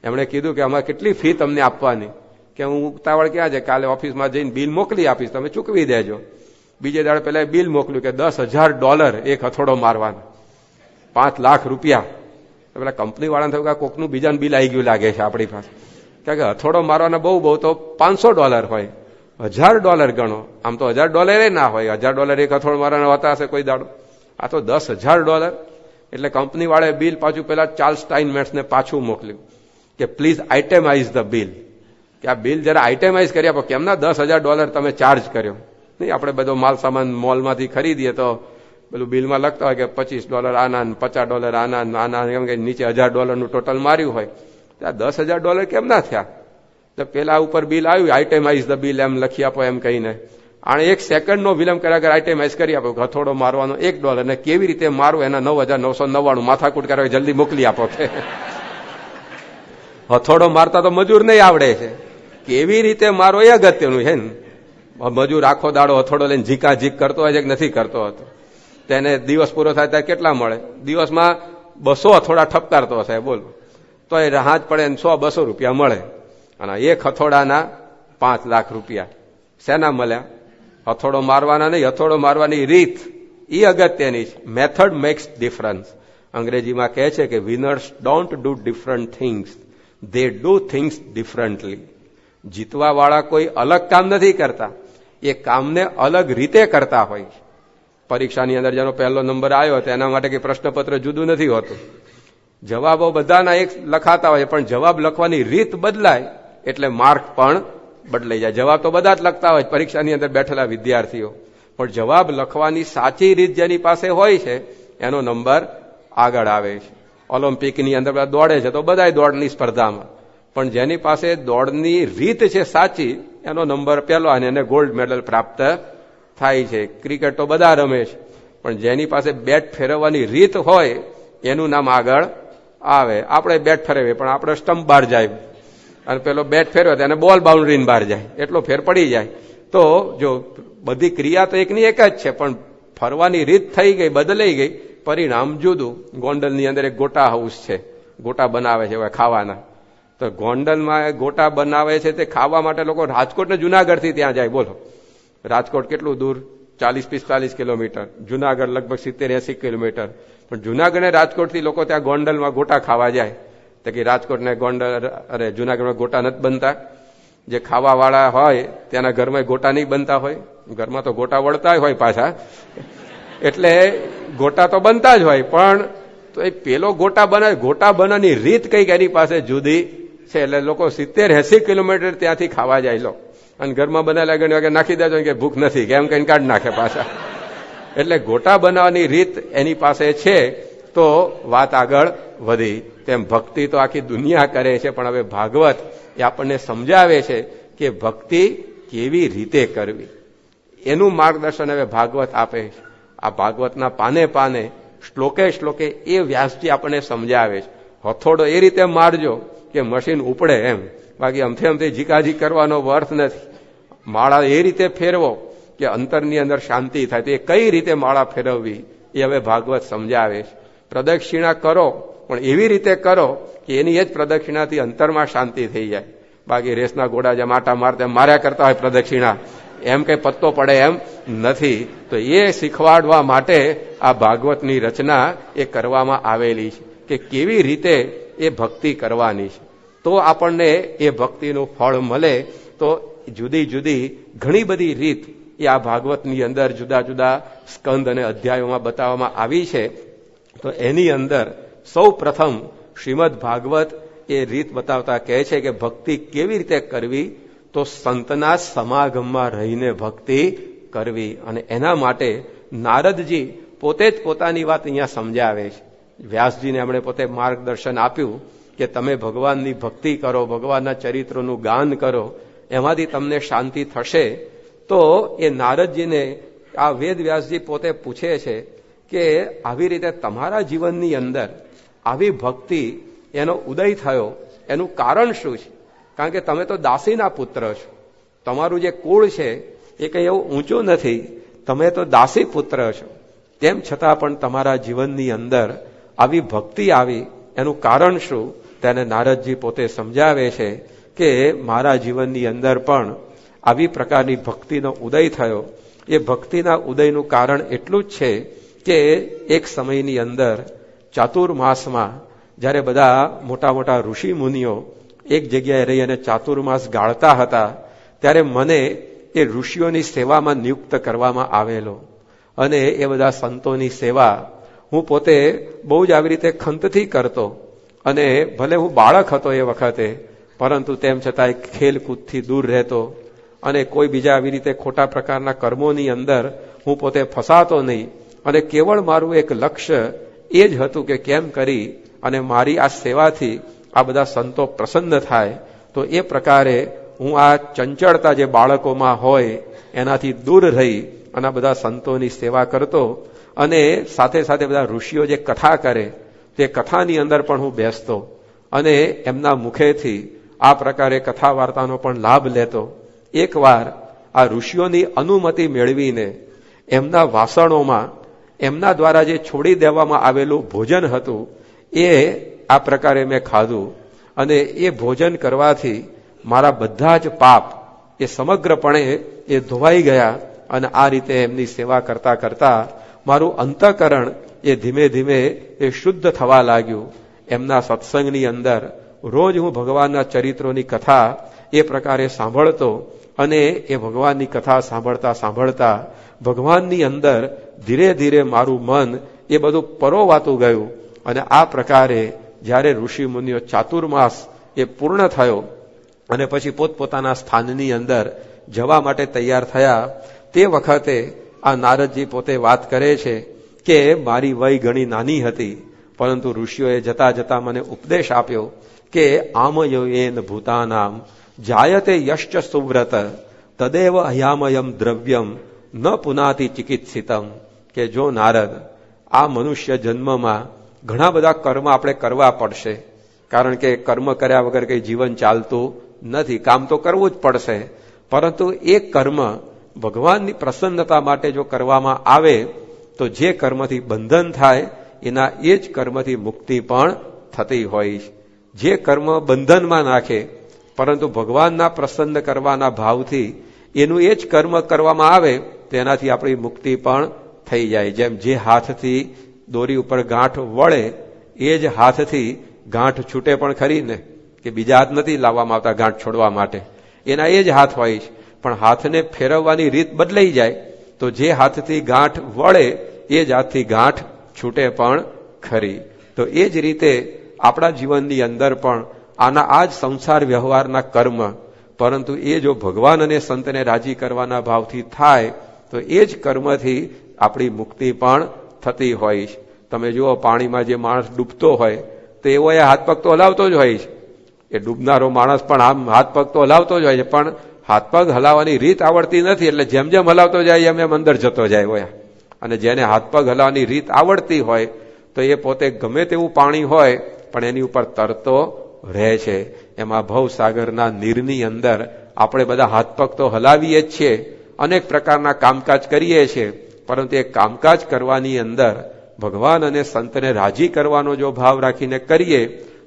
એમણે કીધું કે અમારે કેટલી ફી તમને આપવાની? કે હું ઉતાવળ ક્યાં છે, કાલે ઓફિસમાં જઈને બિલ મોકલી આપીશ, તમે ચૂકવી દેજો. બીજે દાડે પહેલા બિલ મોકલ્યું કે $10,000 એક હથોડો મારવાનો, 5 લાખ રૂપિયા. પેલા કંપનીવાળાને થયું કે કોકનું બીજાનું બિલ આવી ગયું લાગે છે આપણી પાસે, કારણ કે હથોડો મારવાના બહુ તો $500 હોય, $1,000 ગણો. આમ તો $1,000 ના હોય, $1,000 એક હથોડો મારવાના હોતા હશે કોઈ દાડો, આ તો $10,000. એટલે કંપનીવાળાએ બિલ પાછું પેલા ચાર્લ્સ સ્ટાઇનમેટ્સને પાછું મોકલ્યું કે પ્લીઝ આઇટેમાઇઝ ધ બિલ, કે આ બિલ જરા આઇટેમાઇઝ કરી આપો. કેમના $10,000 તમે ચાર્જ કર્યો? નહીં, આપણે બધો માલ સામાન મોલમાંથી ખરીદીએ તો પેલું બિલમાં લખતા હોય કે $25 આના, $50 આના, એમ કે નીચે $1,000 ટોટલ માર્યું હોય. ત્યાં $10,000 કેમ ના થયા? તો પેલા ઉપર બિલ આવ્યું, આઇટેમાઇઝ ધ બિલ એમ લખી આપો એમ કહીને. આણે 1 સેકન્ડનો વિલંબ કર્યા કે આઇટેમાઇઝ કરી આપો. હથોડો મારવાનો $1 અને કેવી રીતે મારવું એના 9,999 માથાકૂટ કરવા, જલ્દી મોકલી આપો. હથોડો મારતા તો મજૂર નહીં આવડે છે, કેવી રીતે મારો એ અગત્યનું છે ને. મજૂર આખો દાડો હથોડો લઈને ઝીક કરતો હોય છે કે નથી કરતો હતો, તેને દિવસ પૂરો થાય ત્યારે કેટલા મળે? દિવસમાં 200 હથોડા ઠપકારતો હશે, બોલ, તો એ હાથ પડે 100-200 રૂપિયા મળે. અને એક હથોડાના 5 લાખ રૂપિયા શેના મળ્યા? હથોડો મારવાના નહીં, હથોડો મારવાની રીત એ અગત્યની છે. Method makes difference. અંગ્રેજીમાં કહે છે કે winners don't do different things, they do things differently. જીતવા વાળા કોઈ અલગ કામ નથી કરતા, એ કામને અલગ રીતે કરતા હોય. પરીક્ષાની અંદર જેનો પહેલો નંબર આવ્યો હતો એના માટે કે પ્રશ્નપત્ર જુદું નથી હોતું. જવાબો બધાના એક લખાતા હોય, પણ જવાબ લખવાની રીત બદલાય એટલે માર્ક પણ બદલાઈ જાય. જવાબ તો બધા જ લખતા હોય પરીક્ષાની અંદર બેઠેલા વિદ્યાર્થીઓ, પણ જવાબ લખવાની સાચી રીત જેની પાસે હોય છે એનો નંબર આગળ આવે છે. ઓલિમ્પિકની અંદર બધા દોડે છે તો બધા દોડની સ્પર્ધામાં, પણ જેની પાસે દોડની રીત છે સાચી એનો નંબર પહેલો અને એને ગોલ્ડ મેડલ પ્રાપ્ત થાય છે. ક્રિકેટ તો બધા રમે છે, પણ જેની પાસે બેટ ફેરવવાની રીત હોય એનું નામ આગળ આવે. આપણે બેટ ફેરવીએ પણ આપણે સ્ટમ્પ બહાર જાય અને પેલો બેટ ફેરવે તેને બોલ બાઉન્ડ્રીને બહાર જાય, એટલો ફેર પડી જાય. તો જો બધી ક્રિયા તો એકની એક જ છે, પણ ફરવાની રીત થઈ ગઈ, બદલાઈ ગઈ, પરિણામ જુદું. ગોંડલની અંદર એક ગોટા હાઉસ છે, ગોટા બનાવે છે ખાવાના. તો ગોંડલમાં ગોટા બનાવે છે તે ખાવા માટે લોકો રાજકોટ ને જુનાગઢથી ત્યાં જાય. બોલો, રાજકોટ કેટલું દૂર? 40-45 કિલોમીટર. જુનાગઢ લગભગ 70-80 કિલોમીટર. પણ જુનાગઢ ને રાજકોટથી લોકો ત્યાં ગોંડલમાં ગોટા ખાવા જાય. તો કે રાજકોટ ને ગોંડલ અરે જુનાગઢમાં ગોટા નથી બનતા. જે ખાવા વાળા હોય ત્યાંના ઘરમાં ગોટા નહીં બનતા હોય, ઘરમાં તો ગોટા વળતા હોય પાછા, એટલે ગોટા તો બનતા જ હોય, પણ તો એ પેલો ગોટા બનાવે, ગોટા બનાવવાની રીત કઈક એની પાસે જુદી છે. એટલે લોકો 70-80 કિલોમીટર ત્યાંથી ખાવા જાય લો, અને ઘરમાં બનાવેલા ઘણી વાગે નાખી દેજો કે ભૂખ નથી કે એમ કઈ કાઢી નાખે પાછા. એટલે ગોટા બનાવવાની રીત એની પાસે છે તો વાત આગળ વધી. તેમ ભક્તિ તો આખી દુનિયા કરે છે, પણ હવે ભાગવત એ આપણને સમજાવે છે કે ભક્તિ કેવી રીતે કરવી, એનું માર્ગદર્શન હવે ભાગવત આપે છે. આ ભાગવતના પાને પાને શ્લોકે શ્લોકે એ વ્યાસજી આપણને સમજાવે છે. હથોડો એ રીતે મારજો કે મશીન ઉપડે એમ, બાકી અમથી ઝીકાઝીક કરવાનો અર્થ નથી. માળા એ રીતે ફેરવો કે અંતરની અંદર શાંતિ થાય. તો એ કઈ રીતે માળા ફેરવવી એ હવે ભાગવત સમજાવે છે. પ્રદક્ષિણા કરો પણ એવી રીતે કરો કે એની એ જ પ્રદક્ષિણાથી અંતરમાં શાંતિ થઈ જાય. બાકી રેસના ઘોડા જેમ આટા મારતા માર્યા કરતા હોય પ્રદક્ષિણા, એમ કઈ પત્તો પડે એમ નથી. તો એ શીખવાડવા માટે આ ભાગવતની રચના એ કરવામાં આવેલી છે કે કેવી રીતે એ ભક્તિ કરવાની છે. તો આપણને એ ભક્તિનું ફળ મળે. તો જુદી જુદી ઘણી બધી રીત એ આ ભાગવતની અંદર જુદા જુદા સ્કંદ અને અધ્યાયોમાં બતાવવામાં આવી છે. તો એની અંદર સૌ પ્રથમ શ્રીમદ ભાગવત એ રીત બતાવતા કહે છે કે ભક્તિ કેવી રીતે કરવી, તો સંતના સમાગમમાં રહીને ભક્તિ કરવી. અને એના માટે નારદજી પોતે જ પોતાની વાત અહીંયા સમજાવે છે. વ્યાસજીને એમણે પોતે માર્ગદર્શન આપ્યું કે તમે ભગવાનની ભક્તિ કરો, ભગવાનના ચરિત્રોનું ગાન કરો, એમાંથી તમને શાંતિ થશે. તો એ નારદજીને આ વેદ વ્યાસજી પોતે પૂછે છે કે આવી રીતે તમારા જીવનની અંદર આવી ભક્તિ એનો ઉદય થયો, એનું કારણ શું છે? કારણ કે તમે તો દાસીના પુત્ર છો, તમારું જે કુળ છે એ કંઈ એવું ઊંચું નથી, તમે તો દાસી પુત્ર છો. તેમ છતાં પણ તમારા જીવનની અંદર આવી ભક્તિ આવી, એનું કારણ શું? તેને નારદજી પોતે સમજાવે છે કે મારા જીવનની અંદર પણ આવી પ્રકારની ભક્તિનો ઉદય થયો. એ ભક્તિના ઉદયનું કારણ એટલું જ છે કે એક સમયની અંદર ચાતુર્માસમાં જ્યારે બધા મોટા મોટા ઋષિ મુનિઓ એક જગ્યાએ રહી અને ચાતુર્માસ ગાળતા હતા, ત્યારે મને એ ઋષિઓની સેવામાં નિયુક્ત કરવામાં આવેલો. અને એ બધા સંતોની સેવા હું પોતે બહુ જ આવી રીતે ખંતથી કરતો. અને ભલે હું બાળક હતો એ વખતે, પરંતુ તેમ છતાં ખેલકૂદથી દૂર રહેતો અને કોઈ બીજા આવી રીતે ખોટા પ્રકારના કર્મોની અંદર હું પોતે ફસાતો નહીં. અને કેવળ મારું એક લક્ષ્ય એ જ હતું કે કેમ કરી અને મારી આ સેવાથી આ બધા સંતો પ્રસન્ન થાય. તો એ પ્રકારે હું આ ચંચળતા જે બાળકોમાં હોય એનાથી દૂર રહી અને આ બધા સંતોની સેવા કરતો. અને સાથે સાથે બધા ઋષિઓ જે કથા કરે તે કથાની અંદર પણ હું બેસતો અને એમના મુખેથી આ પ્રકારે કથા વાર્તાનો પણ લાભ લેતો. એકવાર આ ઋષિઓની અનુમતિ મેળવીને એમના વાસણોમાં એમના દ્વારા જે છોડી દેવામાં આવેલું ભોજન હતું એ આ પ્રકારે મેં ખાધું. અને એ ભોજન કરવાથી મારા બધા જ પાપ એ સમગ્રપણે એ ધોવાઈ ગયા. અને આ રીતે એમની સેવા કરતા કરતા મારું અંતઃકરણ એ ધીમે ધીમે એ શુદ્ધ થવા લાગ્યું. એમના સત્સંગની અંદર રોજ હું ભગવાનના ચરિત્રોની કથા એ પ્રકારે સાંભળતો અને એ ભગવાનની કથા સાંભળતા સાંભળતા ભગવાનની અંદર ધીરે ધીરે મારું મન એ બધું પરોવાતું ગયું. અને આ પ્રકારે જ્યારે ઋષિ મુનિઓ ચાતુર્માસ એ પૂર્ણ થયો અને પછી પોતપોતાના સ્થાનની અંદર જવા માટે તૈયાર થયા, તે વખતે આ નારદજી પોતે વાત કરે છે કે મારી વય ઘણી નાની હતી, પરંતુ ઋષિઓએ જતા જતા મને ઉપદેશ આપ્યો કે આમયોયેન ભૂતાનામ જાયતે યશ્ચ સુવ્રત તદેવ અયામયમ દ્રવ્યમ ન પુનાતિ ચિકિત્સિતમ. કે જો નારદ, આ મનુષ્ય જન્મમાં ઘણા બધા કર્મ આપણે કરવા પડશે, કારણ કે કર્મ કર્યા વગર કંઈ જીવન ચાલતું નથી. કામ તો કરવું જ પડશે, પરંતુ એ કર્મ ભગવાનની પ્રસન્નતા માટે જો કરવામાં આવે તો જે કર્મથી બંધન થાય એના એ જ કર્મથી મુક્તિ પણ થતી હોય. જે કર્મ બંધનમાં નાખે પરંતુ ભગવાનના પ્રસન્ન કરવાના ભાવથી એનું એ જ કર્મ કરવામાં આવે તેનાથી આપણી મુક્તિ પણ થઈ જાય. જેમ જે હાથથી દોરી ઉપર ગાંઠ વળે એ જ હાથથી ગાંઠ છૂટે પણ ખરી ને, કે બીજા હાથ નથી લાવવામાં આવતા ગાંઠ છોડવા માટે, એના એ જ હાથ હોય છે. પણ હાથને ફેરવવાની રીત બદલાઈ જાય તો જે હાથથી ગાંઠ વળે એ જ હાથથી ગાંઠ છૂટે પણ ખરી. તો એ જ રીતે આપણા જીવનની અંદર પણ આના આ જ સંસાર વ્યવહારના કર્મ, પરંતુ એ જો ભગવાન અને સંતને રાજી કરવાના ભાવથી થાય તો એ જ કર્મથી આપણી મુક્તિ પણ થતી હોય. તમે જુઓ, પાણીમાં જે માણસ ડૂબતો હોય તો એવો એ હાથ પગ તો હલાવતો જ હોય છે. એ ડૂબનારો માણસ પણ આમ હાથ પગ તો હલાવતો જ હોય છે, પણ હાથ પગ હલાવવાની રીત આવડતી નથી, એટલે જેમ જેમ હલાવતો જાય એમ એમ અંદર જતો જાય હોય. અને જેને હાથ પગ હલાવવાની રીત આવડતી હોય તો એ પોતે ગમે તેવું પાણી હોય પણ એની ઉપર તરતો રહે છે. એમાં ભવસાગરના નીરની અંદર આપણે બધા હાથ પગ તો હલાવીએ જ છીએ, અનેક પ્રકારના કામકાજ કરીએ છીએ, પરંતુ એ કામકાજ કરવાની અંદર ભગવાન અને સંતને રાજી કરવાનો જો ભાવ રાખીને કરીએ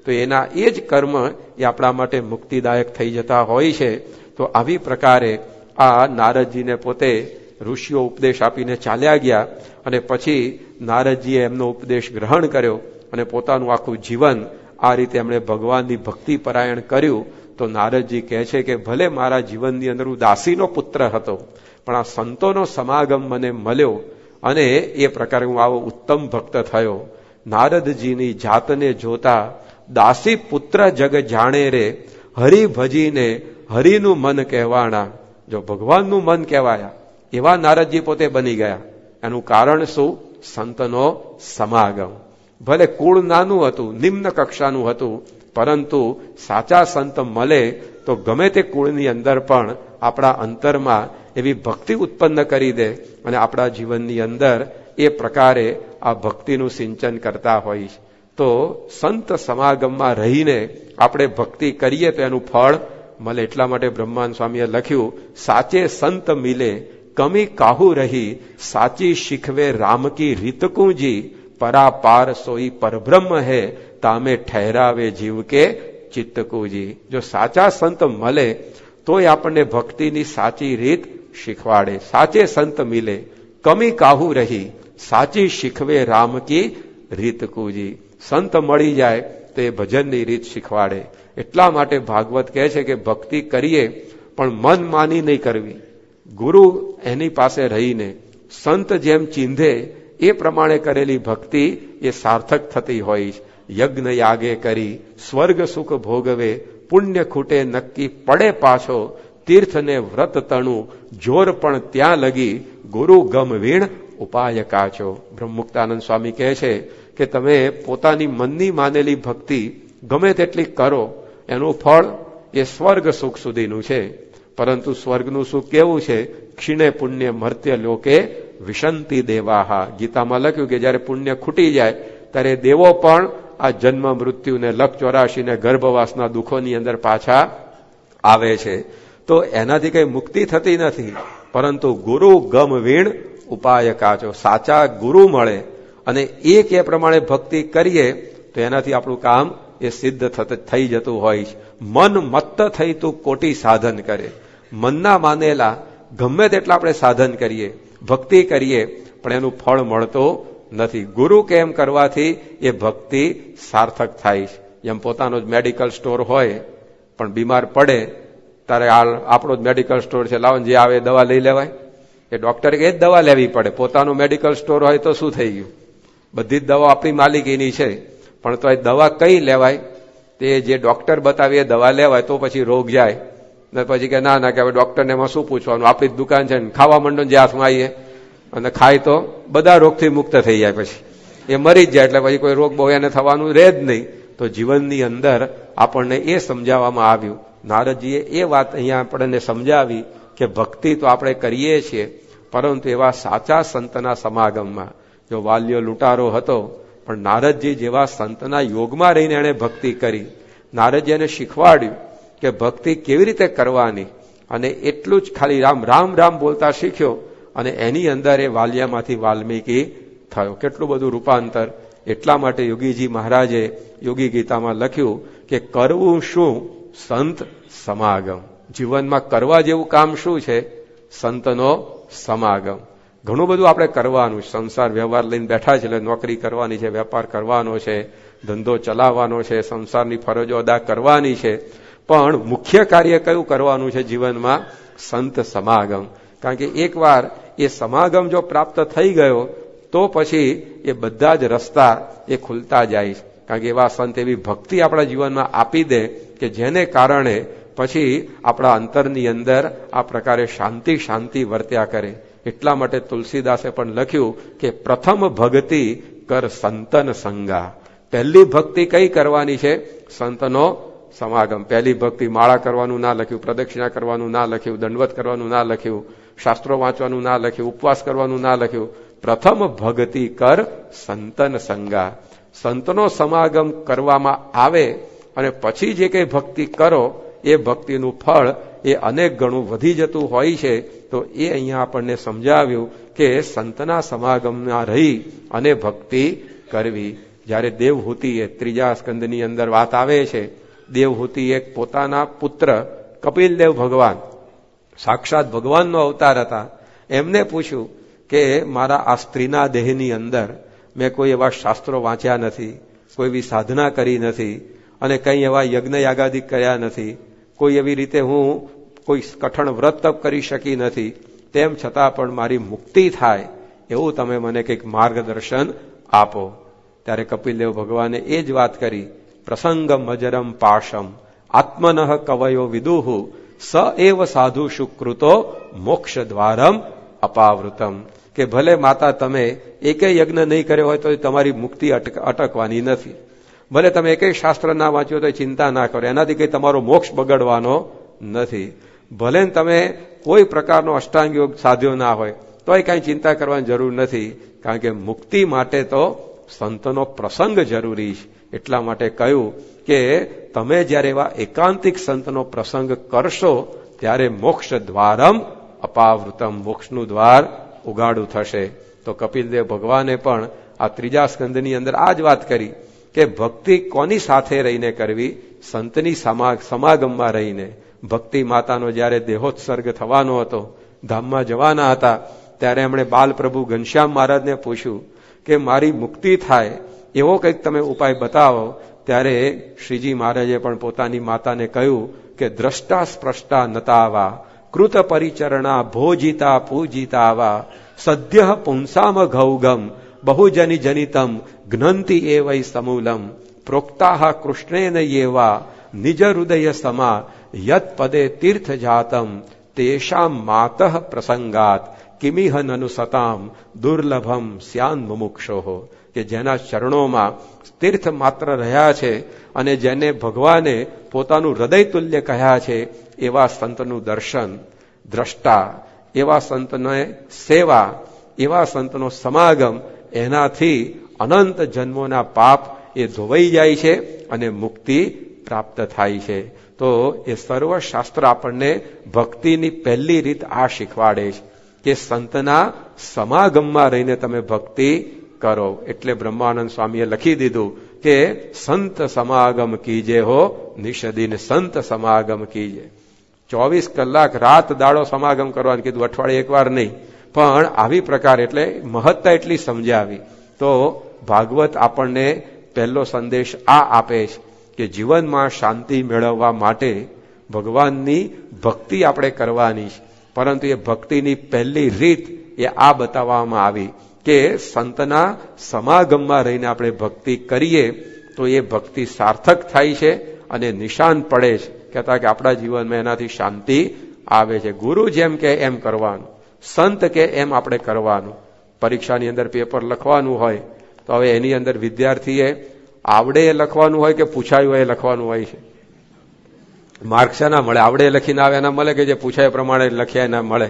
તો એના એ જ કર્મ એ આપણા માટે મુક્તિદાયક થઈ જતા હોય છે. તો આવી પ્રકારે આ નારદજીને પોતે ઋષિઓ ઉપદેશ આપીને ચાલ્યા ગયા અને પછી નારદજીએ એમનો ઉપદેશ ગ્રહણ કર્યો અને પોતાનું આખું જીવન આ રીતે એમણે ભગવાનની ભક્તિ પરાયણ કર્યું. તો નારદજી કહે છે કે ભલે મારા જીવનની અંદર હું દાસીનો પુત્ર હતો, પણ આ સંતોનો સમાગમ મને મળ્યો અને એ પ્રકારે હું આવો ઉત્તમ ભક્ત થયો. નારદજીની જાતને જોતા દાસી પુત્ર જગ જાણે રે, હરિ ભજીને હરિનું મન કહેવાણા. જો ભગવાનનું મન કહેવાયા એવા નારદજી પોતે બની ગયા. એનું કારણ શું? સંતનો સમાગમ. ભલે કુળ નાનું હતું, નિમ્ન કક્ષાનું હતું, પરંતુ સાચા સંત મળે તો ગમે તે કુળની અંદર પણ આપણા અંતરમાં એવી ભક્તિ ઉત્પન્ન કરી દે અને આપણા જીવનની અંદર એ પ્રકારે આ ભક્તિનું સિંચન કરતા હોય. તો સંત સમાગમમાં રહીને આપણે ભક્તિ કરીએ તો એનું ફળ મળે. એટલા માટે બ્રહ્માનંદ સ્વામીએ લખ્યું, સાચે સંત મિલે કમી કાહુ રહી, સાચી શીખવે રામ કી રીતકુંજી, પરાપાર સોઈ પરબ્રહ્મ હે, તામે ઠહેરાવે જીવ કે ચિત્તકુજી. જો સાચા સંત મળે તોય આપણને ભક્તિની સાચી રીત શીખવાડે. સાચે સંત મિલે કમી કાહુ રહી, સાચી શીખવે રામ કી રીતકુજી. સંત મળી જાય તો એ ભજનની રીત શીખવાડે. એટલા માટે ભાગવત કહે છે કે ભક્તિ કરીએ પણ મન માની નહીં કરવી. ગુરુ એની પાસે રહીને સંત જેમ ચીંધે એ પ્રમાણે કરેલી ભક્તિ એ સાર્થક થતી હોય. યજ્ઞ યાગે કરી સ્વર્ગ સુખ ભોગવે, પુણ્ય ખૂટે નક્કી પડે પાછો, તીર્થને વ્રત તણું જોર પણ ત્યાં લગી, ગુરુ ગમ વીણ ઉપાય કાચો. બ્રહ્મુક્તાનંદ સ્વામી કહે છે કે તમે પોતાની મનની માનેલી ભક્તિ ગમે તેટલી કરો, એનું ફળ એ સ્વર્ગ સુખ સુધીનું છે. પરંતુ સ્વર્ગનું સુખ કેવું છે? ક્ષીણે પુણ્ય મર્ત્ય લોકે વિશંતિ દેવાહા. ગીતામાં લખ્યું કે જયારે પુણ્ય ખૂટી જાય ત્યારે દેવો પણ આ જન્મ મૃત્યુને લખ 84 ને ગર્ભવાસના દુઃખોની અંદર પાછા આવે છે. તો એનાથી કઈ મુક્તિ થતી નથી, પરંતુ ગુરુ ગમ વીણ ઉપાય કાચો. સાચા ગુરુ મળે અને એક એ પ્રમાણે ભક્તિ કરીએ તો એનાથી આપણું કામ એ સિદ્ધ થઈ જતું હોય. મન મત્ત થઈ તું કોટી સાધન કરે. મનના માનેલા ગમે તેટલા આપણે સાધન કરીએ, ભક્તિ કરીએ, પણ એનું ફળ મળતો નથી. ગુરુ કેમ કરવાથી એ ભક્તિ સાર્થક થાય. જેમ પોતાનો જ મેડિકલ સ્ટોર હોય પણ બીમાર પડે તારે આપણો જ મેડિકલ સ્ટોર છે, લાવો જે આવે દવા લઈ લેવાય? એ ડોક્ટરે એ જ દવા લેવી પડે. પોતાનો મેડિકલ સ્ટોર હોય તો શું થઈ ગયું? બધી જ દવા આપણી માલિકીની છે, પણ તો એ દવા કઈ લેવાય? તે જે ડોક્ટર બતાવી એ દવા લેવાય. તો પછી રોગ જાય ને પછી કે ના કે હવે ડોક્ટરને એમાં શું પૂછવાનું, આપણી જ દુકાન છે ને ખાવા માંડો જે હાથમાં આવીએ અને ખાય તો બધા રોગથી મુક્ત થઈ જાય. પછી એ મરી જ જાય એટલે પછી કોઈ રોગ બહુ એને થવાનું રહે જ નહીં. તો જીવનની અંદર આપણને એ સમજાવવામાં આવ્યું. નારદજીએ એ વાત અહીંયા આપણને સમજાવી કે ભક્તિ તો આપણે કરીએ છીએ, પરંતુ એવા સાચા સંતના સમાગમમાં. જો વાલ્યો લૂંટારો હતો, પણ નારદજી જેવા સંતના યોગમાં રહીને એણે ભક્તિ કરી. નારદજી એને શીખવાડ્યું કે ભક્તિ કેવી રીતે કરવાની, અને એટલું જ ખાલી રામ રામ રામ બોલતા શીખ્યો, અને એની અંદર એ વાલિયામાંથી વાલ્મીકી થયો. કેટલું બધું રૂપાંતર! એટલા માટે યોગીજી મહારાજે યોગી ગીતામાં લખ્યું કે કરવું શું? સંત સમાગમ. જીવનમાં કરવા જેવું કામ શું છે? સંતનો સમાગમ. ઘણું બધું આપણે કરવાનું. સંસાર વ્યવહાર લઈને બેઠા છે એટલે નોકરી કરવાની છે, વેપાર કરવાનો છે, ધંધો ચલાવવાનો છે, સંસારની ફરજો અદા કરવાની છે, પણ મુખ્ય કાર્ય કયું કરવાનું છે જીવનમાં? સંત સમાગમ. કારણ કે એકવાર એ સમાગમ જો પ્રાપ્ત થઈ ગયો તો પછી એ બધા જ રસ્તા એ ખુલતા જાય. કારણ કે એવા સંત એવી ભક્તિ આપણા જીવનમાં આપી દે કે જેને કારણે પછી આપણા અંતરની અંદર આ પ્રકારે શાંતિ શાંતિ વર્ત્યા કરે. એટલા માટે તુલસીદાસે પણ લખ્યું કે પ્રથમ ભક્તિ કર સંતન સંગા. પહેલી ભક્તિ કઈ કરવાની છે? સંતનો સમાગમ. પહેલી ભક્તિ માળા કરવાનું ના લખ્યું, પ્રદક્ષિણા કરવાનું ના લખ્યું, દંડવત કરવાનું ના લખ્યું, શાસ્ત્રો વાંચવાનું ના લખ્યું, ઉપવાસ કરવાનું ના લખ્યું. પ્રથમ ભક્તિ કર સંતન સંગા. સંતનો સમાગમ કરવામાં આવે અને પછી જે કઈ ભક્તિ કરો એ ભક્તિનું ફળ એ અનેક ગણું વધી જતું હોય છે. તો એ અહીંયા આપણને સમજાવ્યું કે સંતના સમાગમમાં રહી અને ભક્તિ કરવી. જ્યારે દેવહૂતિએ ત્રીજા સ્કંદની અંદર વાત આવે છે, દેવહૂતિ એક પોતાના પુત્ર કપિલદેવ ભગવાન, સાક્ષાત ભગવાનનો અવતાર હતા, એમને પૂછ્યું કે મારા આ સ્ત્રીના દેહની અંદર મેં કોઈ એવા શાસ્ત્રો વાંચ્યા નથી, કોઈ એવી સાધના કરી નથી, અને કંઈ એવા યજ્ઞ યાગાદિ કર્યા નથી, કોઈ એવી રીતે હું કોઈ કઠણ વ્રત તપ કરી શકી નથી, તેમ છતાં પણ મારી મુક્તિ થાય એવું તમે મને કંઈક માર્ગદર્શન આપો. ત્યારે કપિલદેવ ભગવાને એ જ વાત કરી, પ્રસંગમ અજરમ પાશમ આત્મનઃ કવયો વિદુહુ સ એવ સાધુ શુકૃતો મોક્ષ દ્વારમ અપાવૃતમ. કે ભલે માતા તમે એકેય યજ્ઞ નહીં કર્યો હોય તો તમારી મુક્તિ અટકવાની નથી, ભલે તમે એકેય શાસ્ત્ર ના વાંચ્યો તો ચિંતા ના કરો, એનાથી કંઈ તમારો મોક્ષ બગડવાનો નથી, ભલે તમે કોઈ પ્રકારનો અષ્ટાંગ યોગ સાધ્યો ના હોય તોય કાંઈ ચિંતા કરવાની જરૂર નથી, કારણ કે મુક્તિ માટે તો સંતનો પ્રસંગ જરૂરી છે. એટલા માટે કહ્યું કે તમે જ્યારે એવા એકાંતિક સંતનો પ્રસંગ કરશો ત્યારે મોક્ષ દ્વારમ અપાવૃતમ, મોક્ષનું દ્વાર ઉગાડું થશે. તો કપિલદેવ ભગવાને પણ આ ત્રીજા સ્કંદની અંદર આ જ વાત કરી કે ભક્તિ કોની સાથે રહીને કરવી? સંતની સમાગમમાં રહીને. ભક્તિ માતાનો જ્યારે દેહોત્સર્ગ થવાનો હતો, ધામમાં જવાના હતા, ત્યારે એમણે બાલપ્રભુ ઘનશ્યામ મહારાજને પૂછ્યું કે મારી મુક્તિ થાય એવો કંઈક તમે ઉપાય બતાવો. ત્યારે શ્રીજી મહારાજે પણ પોતાની માતાને કહ્યું કે દ્રષ્ટા સ્પૃષ્ટા નતાવા કૃત પરિચરણા ભોજિતા પૂજિતાવા સદ્ય પુંસામ ઘૌગમ બહુજની જનિતમ જ્ઞંતિ એ વૈ સમૂલમ પ્રોક્તા કૃષ્ણેન યેવા નિજ હૃદય સમા યત પદે તીર્થ જાતમ તેષામ માતઃ પ્રસંગાત કિમિહ નનુ સતામ દુર્લભમ સ્યાન મુમુક્ષોઃ. કે જેના ચરણોમાં તીર્થ માત્ર રહ્યા છે અને જેને ભગવાને પોતાનું હૃદય તુલ્ય કહ્યા છે એવા સંતનું દર્શન, દ્રષ્ટા, એવા સંતને સેવા, એવા સંતનો સમાગમ, એનાથી અનંત જન્મોના પાપ એ ધોવાઈ જાય છે અને મુક્તિ પ્રાપ્ત થાય છે. તો એ સર્વ શાસ્ત્ર આપણને ભક્તિની પહેલી રીત આ શીખવાડે છે કે સંતના સમાગમમાં રહીને તમે ભક્તિ કરો. એટલે બ્રહ્માનંદ સ્વામીએ લખી દીધું કે સંત સમાગમ કીજે હો નિષદિન, સંત સમાગમ કીજે. 24 કલાક રાત દાડો સમાગમ કરવાનું કીધું, અઠવાડિયે એકવાર નહીં, પણ આવી પ્રકાર એટલે મહત્તા એટલી સમજાવી. તો ભાગવત આપણને પહેલો સંદેશ આ આપે છે કે જીવનમાં શાંતિ મેળવવા માટે ભગવાનની ભક્તિ આપણે કરવાની છે. પરંતુ એ ભક્તિની પહેલી રીત એ આ બતાવવામાં આવી કે સંતના સમાગમમાં રહીને આપણે ભક્તિ કરીએ તો એ ભક્તિ સાર્થક થાય છે અને નિશાન પડે છે. કહેતા કે આપણા જીવનમાં એનાથી શાંતિ આવે છે. ગુરુ જેમ કે એમ કરવાનું, સંત કે એમ આપણે કરવાનું. પરીક્ષાની અંદર પેપર લખવાનું હોય તો હવે એની અંદર વિદ્યાર્થીએ આવડે એ લખવાનું હોય કે પૂછાયું હોય એ લખવાનું હોય છે. માર્ક શાના મળે? આવડે લખીને આવે એના મળે કે જે પૂછાય પ્રમાણે લખ્યા એના મળે?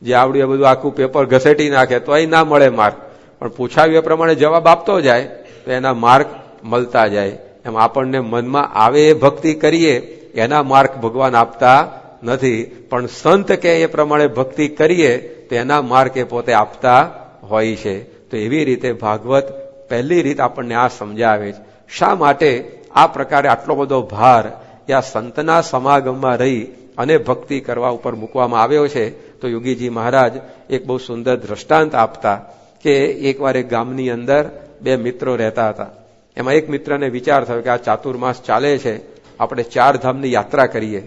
જે આવડ્યું એ બધું આખું પેપર ઘસેટી નાખે તો એ ના મળે માર્ક. પણ પૂછાયું એ પ્રમાણે જવાબ આપતો જાય તો એના માર્ક મળતા જાય. એમ આપણને મનમાં આવે એ ભક્તિ કરીએ એના માર્ક ભગવાન આપતા નથી, પણ સંત કે એ પ્રમાણે ભક્તિ કરીએ તો એના માર્ક એ પોતે આપતા હોય છે. તો એવી રીતે ભાગવત પહેલી રીત આપણને આ સમજાવે છે. શા માટે આ પ્રકારે આટલો બધો ભાર આ સંતના સમાગમમાં રહી અને ભક્તિ કરવા ઉપર મૂકવામાં આવ્યો છે? તો યોગીજી મહારાજ એક બહુ સુંદર દ્રષ્ટાંત આપતા કે એકવાર એક ગામની અંદર બે મિત્રો રહેતા હતા. એમાં એક મિત્રને વિચાર થયો કે આ ચાતુર્માસ ચાલે છે, આપણે 4 ધામની યાત્રા કરીએ.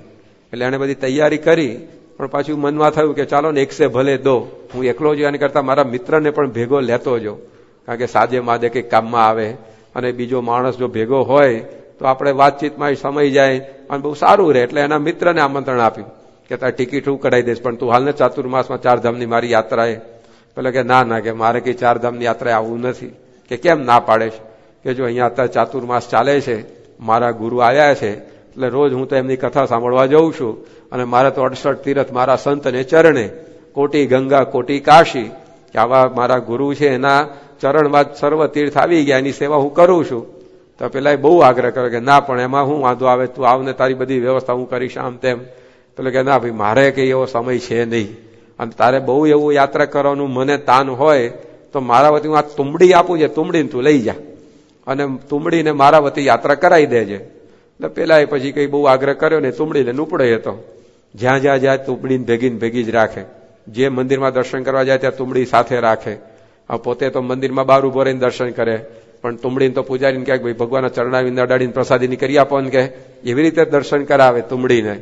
એટલે એને બધી તૈયારી કરી, પણ પાછું મનમાં થયું કે ચાલો ને 1 ભલે દો, હું એકલો જ એના કરતા મારા મિત્રને પણ ભેગો લેતો જો, કારણ કે સાજે માદે કંઈક કામમાં આવે અને બીજો માણસ જો ભેગો હોય તો આપણે વાતચીતમાં સમય જાય અને બહુ સારું રહે. એટલે એના મિત્રને આમંત્રણ આપ્યું કે તારી ટિકિટ હું કઢાવી દઈશ, પણ તું હાલને ચાતુર્માસમાં 4 ધામની મારી યાત્રાએ. પેલો કે ના કે મારે કઈ 4 ધામની યાત્રાએ આવવું નથી. કે કેમ ના પાડે છે? કે જો અહીંયા અત્યારે ચાતુર્માસ ચાલે છે, મારા ગુરુ આવ્યા છે, એટલે રોજ હું તો એમની કથા સાંભળવા જઉં છું અને મારે તો 68 તીર્થ મારા સંતને ચરણે, કોટી ગંગા કોટી કાશી, કે આવા મારા ગુરુ છે એના ચરણમાં સર્વ તીર્થ આવી ગયા, એની સેવા હું કરું છું. તો પેલા બહુ આગ્રહ કર્યો કે ના, પણ એમાં હું વાંધો આવે, તું આવને તારી બધી વ્યવસ્થા હું કરીશ આમ તેમ. પેલો કે ના ભાઈ, મારે કઈ એવો સમય છે નહીં, અને તારે બહુ એવું યાત્રા કરવાનું મને તાન હોય તો મારા વતી હું આ તુંબડી આપું છે, તુંબડીને તું લઈ જા અને તુંબડીને મારા વતી યાત્રા કરાવી દેજે. એટલે પેલા એ પછી કઈ બહુ આગ્રહ કર્યો ને તુંબડીને ઉપડે હતો. જ્યાં જ્યાં જાય તુંબડીને ભેગી જ રાખે. જે મંદિરમાં દર્શન કરવા જાય ત્યાં તુંબડી સાથે રાખે. પોતે તો મંદિરમાં બહાર ઉભો રહીને દર્શન કરે, પણ તુંબડીને તો પૂજારીને કહે ભાઈ ભગવાનના ચરણાવીને અડાડીને પ્રસાદીની કરી આપો ને, કે એવી રીતે દર્શન કરાવે તુંબડીને.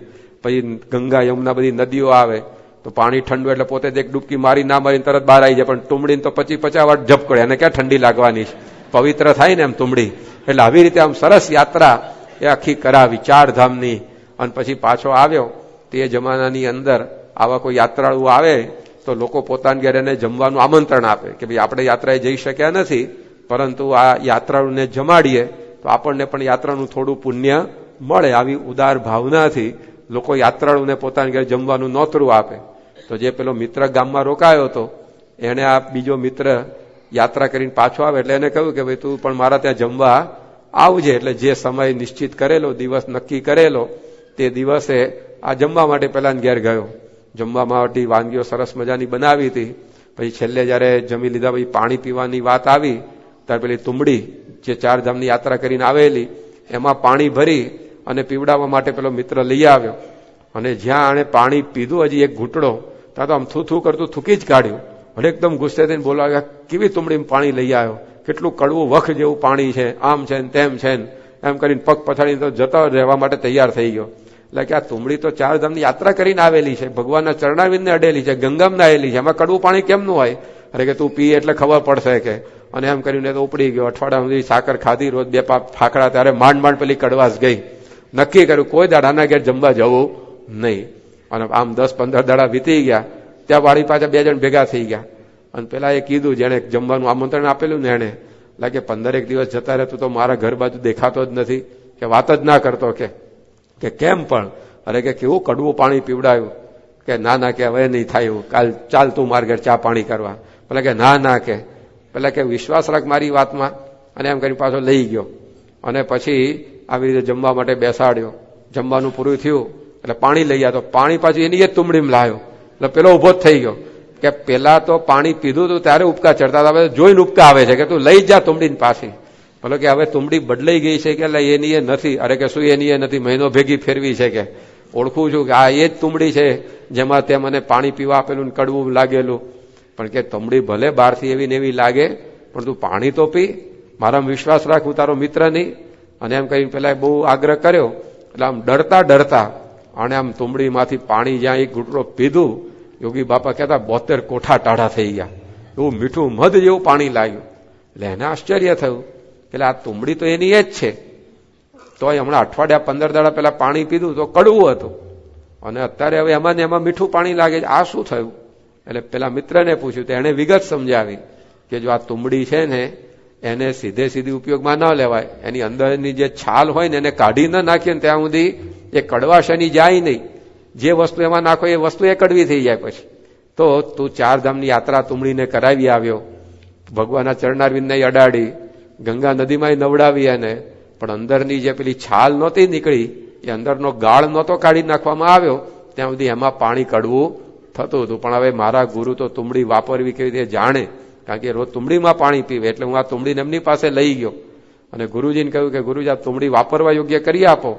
પછી ગંગા યમુના બધી નદીઓ આવે તો પાણી ઠંડુ એટલે પોતે એક ડૂબકી મારી ના મારીને તરત બહાર આવી જાય, પણ તુંબડીને તો 50-50 વાર જપ કરે, એને ક્યાં ઠંડી લાગવાની છે? પવિત્ર થાય ને એમ તુંબડી. એટલે આવી રીતે આમ સરસ યાત્રા એ આખી કરાવી 4 ધામની. અને પછી પાછો આવ્યો. તે જમાનાની અંદર આવા કોઈ યાત્રાળુ આવે તો લોકો પોતાના ઘેર એને જમવાનું આમંત્રણ આપે કે ભાઈ આપણે યાત્રાએ જઈ શક્યા નથી, પરંતુ આ યાત્રાળુને જમાડીએ તો આપણને પણ યાત્રાનું થોડું પુણ્ય મળે. આવી ઉદાર ભાવનાથી લોકો યાત્રાળુને પોતાના ઘેર જમવાનું નોતરું આપે. તો જે પેલો મિત્ર ગામમાં રોકાયો હતો એને આ બીજો મિત્ર યાત્રા કરીને પાછો આવે એટલે એને કહ્યું કે ભાઈ તું પણ મારા ત્યાં જમવા આવજે. એટલે જે સમય નિશ્ચિત કરેલો, દિવસ નક્કી કરેલો, તે દિવસે આ જમવા માટે પેલા ઘેર ગયો. જમવા માટે વાનગીઓ સરસ મજાની બનાવી હતી. પછી છેલ્લે જયારે જમી લીધા પછી પાણી પીવાની વાત આવી ત્યારે પેલી તુંબડી જે 4 ધામની યાત્રા કરીને આવેલી એમાં પાણી ભરી અને પીવડાવવા માટે પેલો મિત્ર લઈ આવ્યો. અને જ્યાં આણે પાણી પીધું હજી એક ઘૂંટડો, ત્યાં તો આમ થૂ કરતું થૂકી જ કાઢ્યું. અને એકદમ ગુસ્સે થઈને બોલાવ્યા, કેવી તુંબડીમાં પાણી લઈ આવ્યો? કેટલું કડવું વખ જેવું પાણી છે, આમ છે ને તેમ છે ને એમ કરીને પગ પછાડીને તો જતા રહેવા માટે તૈયાર થઈ ગયો. એટલે કે આ તુંબડી તો 4 ધામની યાત્રા કરીને આવેલી છે, ભગવાનના ચરણાવીને અડેલી છે, ગંગામાં આવેલી છે, એમાં કડવું પાણી કેમનું હોય? અરે કે તું પી એટલે ખબર પડશે કે. અને એમ કરીને તો ઉપડી ગયો. અઠવાડિયા સુધી સાકર ખાધી, રોજ 2 ફાકડા, ત્યારે માંડ પેલી કડવાશ ગઈ. નક્કી કર્યું કોઈ દાડાના ઘેર જમવા જવું નહીં. અને આમ 10-15 દાડા વીતી ગયા. ત્યાં વાળી પાછા 2 જણ ભેગા થઈ ગયા. અને પેલા એ કીધું જેને જમવાનું આમંત્રણ આપેલું ને એને, લાગે 15 દિવસ જતા રહેતું તો મારા ઘર બાજુ દેખાતો જ નથી, કે વાત જ ના કરતો. કે કેમ પણ? અરે કે કેવું કડવું પાણી પીવડાયું. કે ના કે હવે નહીં થાય એવું, કાલ ચાલ તું મારા ઘર ચા પાણી કરવા. પેલા કે ના કે પેલા કે વિશ્વાસ રાખ મારી વાતમાં. અને એમ કરી પાછો લઈ ગયો. અને પછી આવી રીતે જમવા માટે બેસાડ્યો. જમવાનું પૂરું થયું એટલે પાણી લઈ આવ્યો. પાણી પાછું એની જ તુંબડીમાં લાવ્યો. એટલે પેલો ઉભો જ થઈ ગયો કે પેલા તો પાણી પીધું હતું ત્યારે ઉપકા ચડતા હતા, હવે જોઈને ઉપકા આવે છે કે તું લઈ જા તુંબડીને પાછી. બોલો કે હવે તુંબડી બદલાઈ ગઈ છે કે એની એ નથી. અરે કે શું એની એ નથી? મહિનો ભેગી ફેરવી છે. કે ઓળખું છું કે આ એ જ તુંબડી છે જેમાં તે મને પાણી પીવા આપેલું કડવું લાગેલું. પણ કે તુંબડી ભલે બહારથી એવી ને એવી લાગે, પણ તું પાણી તો પી, મારામાં વિશ્વાસ રાખ, હું તારો મિત્ર નહીં. અને એમ કરીને પેલા બહુ આગ્રહ કર્યો. એટલે આમ ડરતા આણે આમ તુંબડીમાંથી પાણી જ્યાં એક ઘૂંટડો પીધું, યોગી બાપા કહેતા 72 કોઠા ટાઢા થઈ ગયા. એવું મીઠું મધ જેવું પાણી લાગ્યું. એટલે એને આશ્ચર્ય થયું કે આ તુંબડી તો એની એ જ છે, તોય હમણાં અઠવાડિયા 15 દાડા પહેલા પાણી પીધું તો કડવું હતું, અને અત્યારે હવે એમાં ને એમાં મીઠું પાણી લાગે છે, આ શું થયું? એટલે પેલા મિત્રને પૂછ્યું તો એને વિગત સમજાવી કે જો આ તુંબડી છે ને એને સીધી ઉપયોગમાં ન લેવાય, એની અંદરની જે છાલ હોય ને એને કાઢી ન નાખીએ ને ત્યાં સુધી એ કડવાશ એની જાય નહીં. જે વસ્તુ એમાં નાખો એ વસ્તુ એ કડવી થઈ જાય. પછી તો તું 4 ધામની યાત્રા તુંબડીને કરાવી આવ્યો, ભગવાનના ચરણારવિંદને અડાડી, ગંગા નદીમાં નવડાવી, એને પણ અંદરની જે પેલી છાલ નહોતી નીકળી, એ અંદરનો ગાળ નહોતો કાઢી નાખવામાં આવ્યો, ત્યાં સુધી એમાં પાણી કડવું થતું હતું. પણ હવે મારા ગુરુ તો તુંબડી વાપરવી કેવી રીતે જાણે, કારણ કે રોજ તુંબડીમાં પાણી પીવે. એટલે હું આ તુંબડીને એમની પાસે લઈ ગયો અને ગુરુજીને કહ્યું કે ગુરુજી આ તુંબડી વાપરવા યોગ્ય કરી આપો.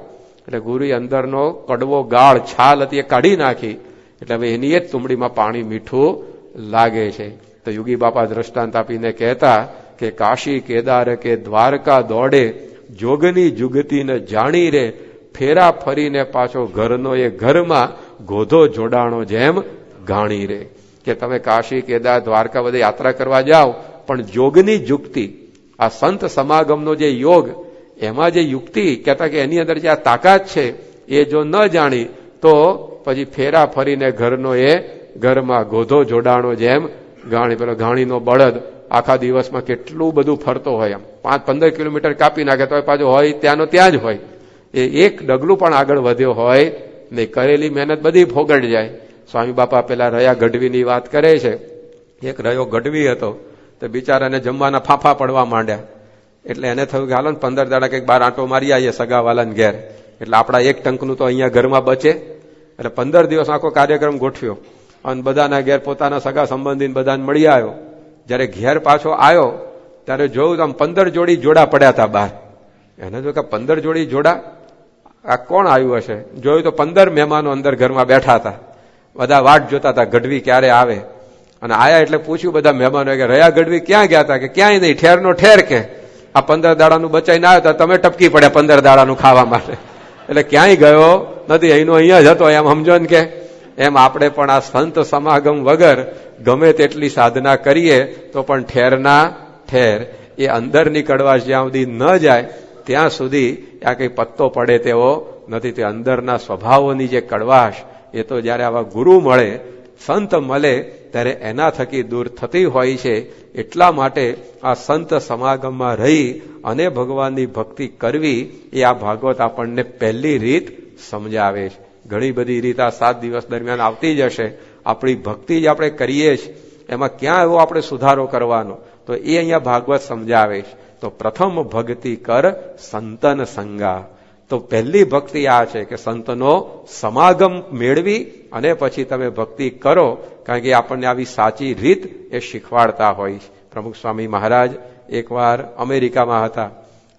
એટલે ગુરુએ અંદરનો કડવો ગાળ છાલ હતી એ કાઢી નાખી. એટલે હવે એની એ જ તુંબડીમાં પાણી મીઠું લાગે છે. તો યોગી બાપા દ્રષ્ટાંત આપીને કહેતા કે કાશી કેદાર કે દ્વારકા દોડે, જોગની જુગતીને જાણી રે, ફેરા ફરીને પાછો ઘરનો એ ઘરમાં, ગોધો જોડાણો જેમ ગાણી રે. કે તમે કાશી કેદાર દ્વારકા બધે યાત્રા કરવા જાઓ, પણ જોગની યુક્તિ, આ સંત સમાગમનો જે યોગ, એમાં જે યુક્તિ કહેતા કે એની અંદર જે આ તાકાત છે એ જો ન જાણી તો પછી ફેરા ફરીને ઘરનો એ ઘરમાં, ગોધો જોડાણો જેમ ગાણી. પેલો ગાણીનો બળદ આખા દિવસમાં કેટલું બધું ફરતો હોય, આમ 5-15 કિલોમીટર કાપી નાખે તો પાછો હોય ત્યાંનો ત્યાં જ હોય, એ એક ડગલું પણ આગળ વધ્યો હોય નહીં. કરેલી મહેનત બધી ફોગટ જાય. સ્વામી બાપા પેલા રયા ગઢવીની વાત કરે છે. એક રયો ગઢવી હતો, તો બિચારાને જમવાના ફાંફા પડવા માંડ્યા. એટલે એને થયું કે હાલો ને 15 દાડા કંઈક 12 આંટો મારી આવીએ સગાવાલાને ઘેર, એટલે આપણા એક ટંકનું તો અહીંયા ઘરમાં બચે. એટલે 15 દિવસ આખો કાર્યક્રમ ગોઠવ્યો અને બધાના ઘેર પોતાના સગા સંબંધીને બધાને મળી આવ્યો. જયારે ઘેર પાછો આવ્યો ત્યારે જોયું તો આમ 15 જોડી જોડા પડ્યા હતા બહાર. એને જો કે 15 જોડી જોડા, આ કોણ આવ્યું હશે? જોયું તો 15 મહેમાનો અંદર ઘરમાં બેઠા હતા. બધા વાટ જોતા હતા ગઢવી ક્યારે આવે. અને આયા એટલે પૂછ્યું બધા મહેમાનો કે રયા ગઢવી ક્યાં ગયા હતા? કે ક્યાંય નહીં, ઠેરનો ઠેર. કે આ 15 દાડાનું બચાઈને આવ્યા હતા, તમે ટપકી પડ્યા 15 દાડાનું ખાવા માટે. એટલે ક્યાંય ગયો નથી, અહીંનો અહીંયા જ હતો, એમ સમજો ને. કે એમ આપણે પણ આ સંત સમાગમ વગર ગમે તેટલી સાધના કરીએ તો પણ ઠેરના ઠેર એ અંદરની કડવાશ જ્યાં સુધી ન જાય ત્યાં સુધી આ કઈ પત્તો પડે તેવો નથી. તે અંદરના સ્વભાવોની જે કડવાશ એ તો જયારે આવા ગુરુ મળે, સંત મળે, ત્યારે એના થકી દૂર થતી હોય છે. એટલા માટે આ સંત સમાગમમાં રહી અને ભગવાનની ભક્તિ કરવી એ આ ભાગવત આપણને પહેલી રીત સમજાવે છે. ઘણી બધી રીત આ 7 દિવસ દરમિયાન આવતી જ હશે. આપણી ભક્તિ જ આપણે કરીએ છીએ, એમાં ક્યાં એવો આપણે સુધારો કરવાનો, તો એ અહીંયા ભાગવત સમજાવે છે. તો પ્રથમ ભક્તિ કર સંતન સંગા. તો પહેલી ભક્તિ આ છે કે સંતનો સમાગમ મેળવી અને પછી તમે ભક્તિ કરો, કારણ કે આપણને આવી સાચી રીત એ શીખવાડતા હોય છે. પ્રમુખ સ્વામી મહારાજ એકવાર અમેરિકામાં હતા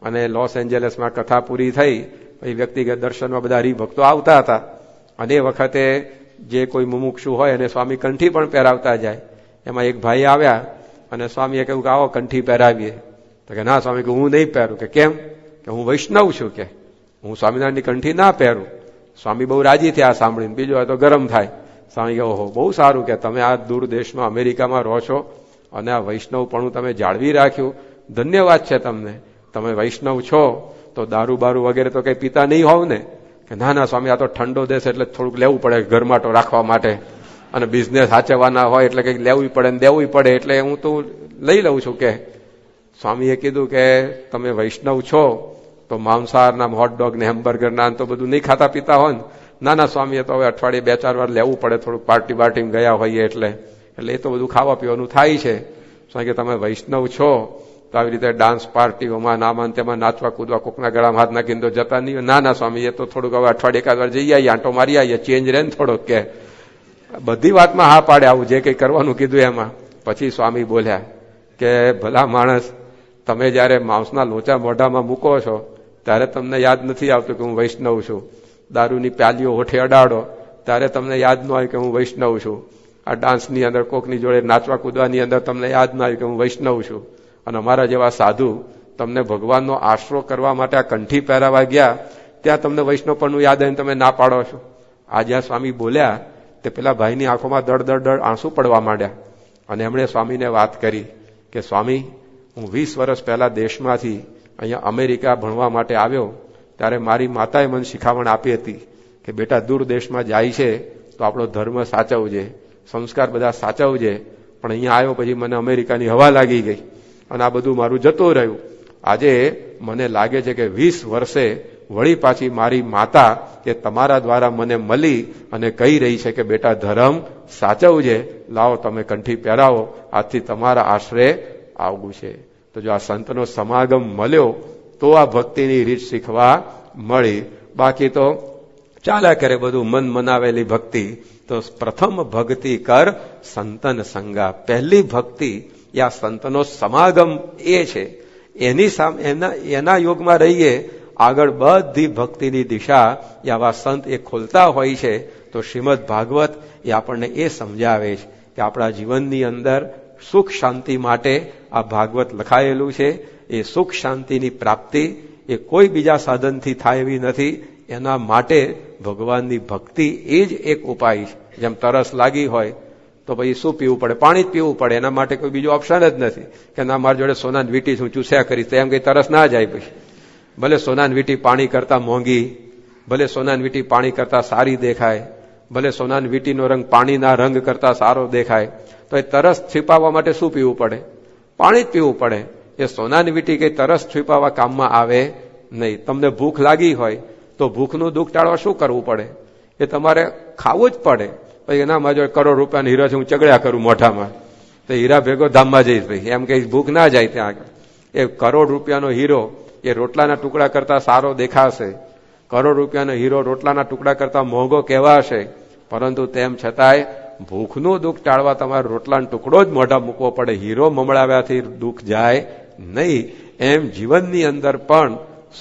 અને લોસ એન્જલસમાં કથા પૂરી થઈ, પછી વ્યક્તિગત દર્શનમાં બધા હરિભક્તો આવતા હતા. અને એ વખતે જે કોઈ મુમુક્ષુ હોય અને સ્વામી કંઠી પણ પહેરાવતા જાય. એમાં એક ભાઈ આવ્યા અને સ્વામીએ કહ્યું કે આવો કંઠી પહેરાવીએ. તો કે ના સ્વામી, કે હું નહીં પહેરું. કે કેમ? કે હું વૈષ્ણવ છું, કે હું સ્વામિનારાયણની કંઠી ના પહેરું. સ્વામી બહુ રાજી થયા સાંભળીને, બીજો હોય તો ગરમ થાય. સ્વામી કે ઓહો, બહુ સારું કે તમે આ દૂર દેશમાં અમેરિકામાં રહો છો અને આ વૈષ્ણવપણું તમે જાળવી રાખ્યું, ધન્યવાદ છે તમને. તમે વૈષ્ણવ છો તો દારૂ બારૂ વગેરે તો કઈ પીતા નહીં હોવ ને? કે ના ના સ્વામી, આ તો ઠંડો દેશ એટલે થોડુંક લેવું પડે ઘરમાં તો રાખવા માટે, અને બિઝનેસ સાચવવાના હોય એટલે કંઈક લેવું પડે ને દેવું પડે, એટલે હું તો લઈ લઉં છું. કે સ્વામીએ કીધું કે તમે વૈષ્ણવ છો તો માંસાહારના હોટડોગ ને હેમ્બર્ગર ના તો બધું નહીં ખાતા પીતા હોય ને? ના ના સ્વામીએ તો હવે અઠવાડિયે 2-4 વાર લેવું પડે, થોડુંક પાર્ટી બાર્ટીમાં ગયા હોઈએ એટલે એ તો બધું ખાવા પીવાનું થાય છે. સ્વામી કે તમે વૈષ્ણવ છો તો આવી રીતે ડાન્સ પાર્ટીઓમાં નામાં તેમાં નાચવા કૂદવા કોકના ગળામાં હાથ નાખીને તો જતા નહીં? ના ના સ્વામી, એ તો થોડુંક હવે અઠવાડિયે 1 વાર જઈ આવીએ, આંટો મારી આવીએ, ચેન્જ રહે ને થોડોક. કે બધી વાતમાં હા પાડે, આવું જે કંઈ કરવાનું કીધું એમાં. પછી સ્વામી બોલ્યા કે ભલા માણસ, તમે જયારે માંસના લોચા મોઢામાં મૂકો છો ત્યારે તમને યાદ નથી આવતું કે હું વૈષ્ણવ છું. દારૂની પ્યાલીઓ હોઠે અડાડો ત્યારે તમને યાદ ન આવે કે હું વૈષ્ણવ છું. આ ડાન્સની અંદર કોકની જોડે નાચવા કૂદવાની અંદર તમને યાદ ના આવ્યું કે હું વૈષ્ણવ છું. અને અમારા જેવા સાધુ તમને ભગવાનનો આશરો કરવા માટે આ કંઠી પહેરાવા ગયા, ત્યાં તમને વૈષ્ણવપણનું યાદ આવીને તમે ના પાડો છો. આ જ્યાં સ્વામી બોલ્યા તે પેલા ભાઈની આંખોમાં દડ આંસુ પડવા માંડ્યા અને એમણે સ્વામીને વાત કરી કે સ્વામી, હું 20 વર્ષ પહેલા દેશમાંથી અહીંયા અમેરિકા ભણવા માટે આવ્યો ત્યારે મારી માતાએ મને શિખામણ આપી હતી કે બેટા દૂર દેશમાં જાય છે તો આપણો ધર્મ સાચવજે, સંસ્કાર બધા સાચવજે. પણ અહીંયા આવ્યો પછી મને અમેરિકાની હવા લાગી ગઈ અને આ બધું મારું જતું રહ્યું. આજે મને લાગે છે કે 20 વર્ષે વળી પાછી મારી માતા કે તમારા દ્વારા મને મળી અને કહી રહી છે કે બેટા ધર્મ સાચવજે, લાવો તમે કંઠી પહેરાવો, આજથી તમારા આશરે આવવું છે. તો જો આ સંતનો સમાગમ મળ્યો તો આ ભક્તિની રીત શીખવા મળી. બાકી તો ચાલ્યા કરે બધું મન મનાવેલી ભક્તિ. તો પ્રથમ ભક્તિ કર સંતન સંગા. પહેલી ભક્તિ આ સંતનો સમાગમ એ છે, એની સામે એના યોગમાં રહીએ. આગળ બધી ભક્તિની દિશા એ આવા સંત એ ખોલતા હોય છે. તો શ્રીમદ ભાગવત એ આપણને એ સમજાવે છે કે આપણા જીવનની અંદર સુખ શાંતિ માટે આ ભાગવત લખાયેલું છે. એ સુખ શાંતિની પ્રાપ્તિ એ કોઈ બીજા સાધનથી થાય એવી નથી. એના માટે ભગવાનની ભક્તિ એ જ એક ઉપાય છે. જેમ તરસ લાગી હોય તો પછી શું પીવું પડે? પાણી જ પીવું પડે. એના માટે કોઈ બીજો ઓપ્શન જ નથી કે ના મારી જોડે સોનાની વીંટી હું ચૂસ્યા કરીશ તો એમ કઈ તરસ ના જાય. પછી ભલે સોનાની વીંટી પાણી કરતા મોંઘી, ભલે સોનાની વીંટી પાણી કરતા સારી દેખાય, ભલે સોનાની વીંટીનો રંગ પાણીના રંગ કરતા સારો દેખાય, તો એ તરસ છીપાવવા માટે શું પીવું પડે? પાણી જ પીવું પડે. એ સોનાની વીંટી કઈ તરસ છીપાવવા કામમાં આવે નહીં. તમને ભૂખ લાગી હોય તો ભૂખનું દુઃખ ટાળવા શું કરવું પડે? એ તમારે ખાવું જ પડે. પછી એના માં જો કરોડ રૂપિયાનો હીરો છે હું ચગડ્યા કરું મોઢામાં, તો હીરા ભેગો ધામમાં જઈશ ભાઈ, એમ કઈ ભૂખ ના જાય ત્યાં આગળ. એ કરોડ રૂપિયાનો હીરો એ રોટલાના ટુકડા કરતા સારો દેખાશે, કરોડ રૂપિયાનો હીરો રોટલાના ટુકડા કરતા મોંઘો કહેવાશે, પરંતુ તેમ છતાંય ભૂખનું દુઃખ ટાળવા તમારે રોટલાનો ટુકડો જ મોઢા મૂકવો પડે. હીરો મમળાવ્યાથી દુઃખ જાય નહીં. એમ જીવનની અંદર પણ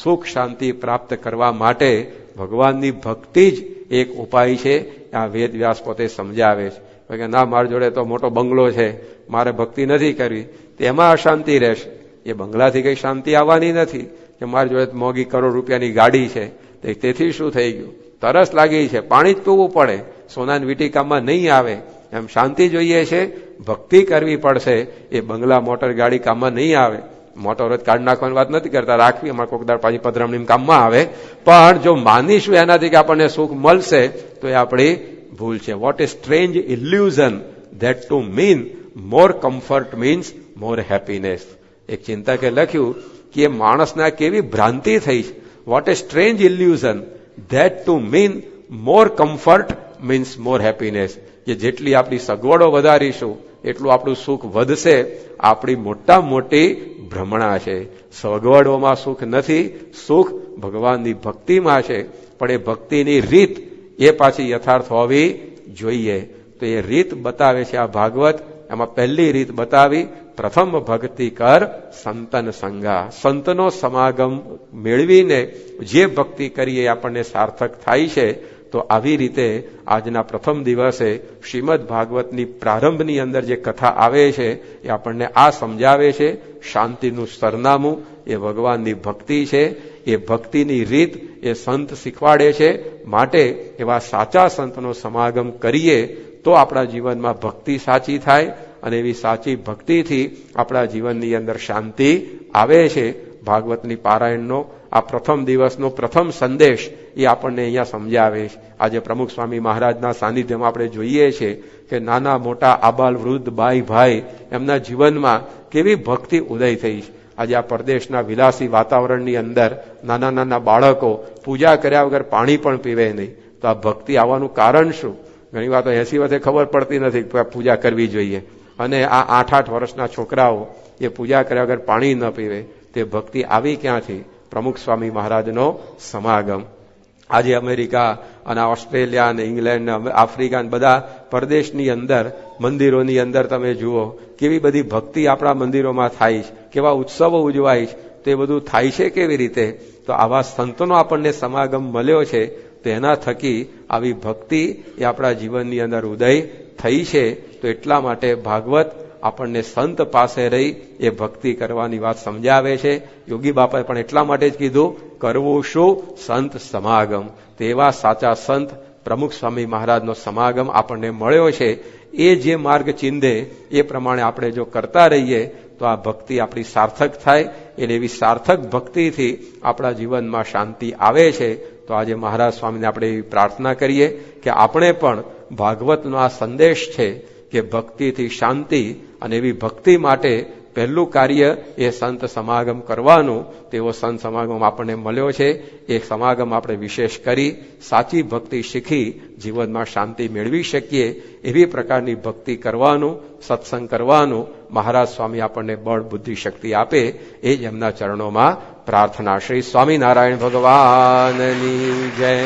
સુખ શાંતિ પ્રાપ્ત કરવા માટે ભગવાનની ભક્તિ જ એક ઉપાય છે. આ વેદ વ્યાસ પોતે સમજાવે છે કે ના મારી જોડે તો મોટો બંગલો છે, મારે ભક્તિ નથી કરવી, તેમાં અશાંતિ રહેશે. એ બંગલાથી કઈ શાંતિ આવવાની નથી. કે મારી જોડે મોંઘી કરોડ રૂપિયાની ગાડી છે, તેથી શું થઈ ગયું? તરસ લાગી છે, પાણી જ પીવું પડે, સોનાની વીંટી કામમાં નહીં આવે. એમ શાંતિ જોઈએ છે, ભક્તિ કરવી પડશે. એ બંગલા મોટર ગાડી કામમાં નહીં આવે. મોટર જ કાઢી નાખવાની વાત નથી કરતા, રાખવી અમારે કોકદાર પાછી પધરામણી કામમાં આવે. પણ જો માનીશું એનાથી કે આપણને સુખ મળશે તો એ આપણી ભૂલ છે. What a strange illusion that to mean more comfort means more happiness. એક ચિંતકે લખ્યું કે એ માણસના કેવી ભ્રાંતિ થઈ છે. What a strange illusion that to mean more comfort means more happiness. કે જેટલી આપણી સગવડો વધારીશું એટલું આપણું સુખ વધશે. આપણી મોટા મોટી ભ્રમણા છે. સગવડોમાં સુખ નથી, સુખ ભગવાનની ભક્તિમાં છે. પણ એ ભક્તિની રીત એ પાછી યથાર્થ હોવી જોઈએ. તો એ રીત બતાવે છે આ ભાગવત. એમાં પહેલી રીત બતાવી, પ્રથમ ભક્તિ કર સંતન સંગા. સંતનો સમાગમ મેળવીને જે ભક્તિ કરીએ આપણને સાર્થક થાય છે. તો આવી રીતે આજના પ્રથમ દિવસે શ્રીમદ ભાગવતની પ્રારંભની અંદર જે કથા આવે છે એ આપણને આ સમજાવે છે. શાંતિનું સરનામું એ ભગવાનની ભક્તિ છે. એ ભક્તિની રીત એ સંત શીખવાડે છે. માટે એવા સાચા સંતનો સમાગમ કરીએ તો આપણા જીવનમાં ભક્તિ સાચી થાય અને એવી સાચી ભક્તિથી આપણા જીવનની અંદર શાંતિ આવે છે. ભાગવતની પારાયણનો આ પ્રથમ દિવસનો પ્રથમ સંદેશ એ આપણને અહીંયા સમજાવે છે. આજે પ્રમુખ સ્વામી મહારાજના સાનિધ્યમાં આપણે જોઈએ છીએ કે નાના મોટા આબાલ વૃદ્ધ બાઈ ભાઈ એમના જીવનમાં કેવી ભક્તિ ઉદય થઈ છે. આજે આ પરદેશના વિલાસી વાતાવરણની અંદર નાના નાના બાળકો પૂજા કર્યા વગર પાણી પણ પીવે નહીં. તો આ ભક્તિ આવવાનું કારણ શું? ઘણી વાર તો 80 વર્ષે ખબર પડતી નથી કે પૂજા કરવી જોઈએ. અને આ 8-8 વર્ષના છોકરાઓ એ પૂજા કર્યા વગર પાણી ન પીવે, તે ભક્તિ આવી ક્યાંથી? પ્રમુખ સ્વામી મહારાજનો સમાગમ. આજે અમેરિકા અને ઓસ્ટ્રેલિયા અને ઇંગ્લેન્ડ આફ્રિકા બધા પરદેશની અંદર મંદિરોની અંદર તમે જુઓ કેવી બધી ભક્તિ આપણા મંદિરોમાં થાય છે, કેવા ઉત્સવો ઉજવાય છે. તો એ બધું થાય છે કેવી રીતે? તો આવા સંતનો આપણને સમાગમ મળ્યો છે. તો એના થકી આવી ભક્તિ એ આપણા જીવનની અંદર ઉદય થઈ છે. તો એટલા માટે ભાગવત આપણને સંત પાસે રહી એ ભક્તિ કરવાની વાત સમજાવે છે. યોગી બાપાએ પણ એટલા માટે જ કીધું, કરવું શું? સંત સમાગમ. તો એવા સાચા સંત પ્રમુખ સ્વામી મહારાજનો સમાગમ આપણને મળ્યો છે, એ જે માર્ગ ચીંધે એ પ્રમાણે આપણે જો કરતા રહીએ તો આ ભક્તિ આપણી સાર્થક થાય. એટલે એવી સાર્થક ભક્તિથી આપણા જીવનમાં શાંતિ આવે છે. તો આજે મહારાજ સ્વામીને આપણે એવી પ્રાર્થના કરીએ કે આપણે પણ ભાગવતનો આ સંદેશ છે કે ભક્તિથી શાંતિ, અને એવી ભક્તિ માટે પહેલું કાર્ય એ સંત સમાગમ કરવાનું. તેવો સંત સમાગમ આપણને મળ્યો છે. એ સમાગમ આપણે વિશેષ કરી સાચી ભક્તિ શીખી જીવનમાં શાંતિ મેળવી શકીએ એવી પ્રકારની ભક્તિ કરવાનું, સત્સંગ કરવાનું મહારાજ સ્વામી આપણને બળ, બુદ્ધિ, શક્તિ આપે એ જ એમના ચરણોમાં પ્રાર્થના. શ્રી સ્વામિનારાયણ ભગવાનની જય.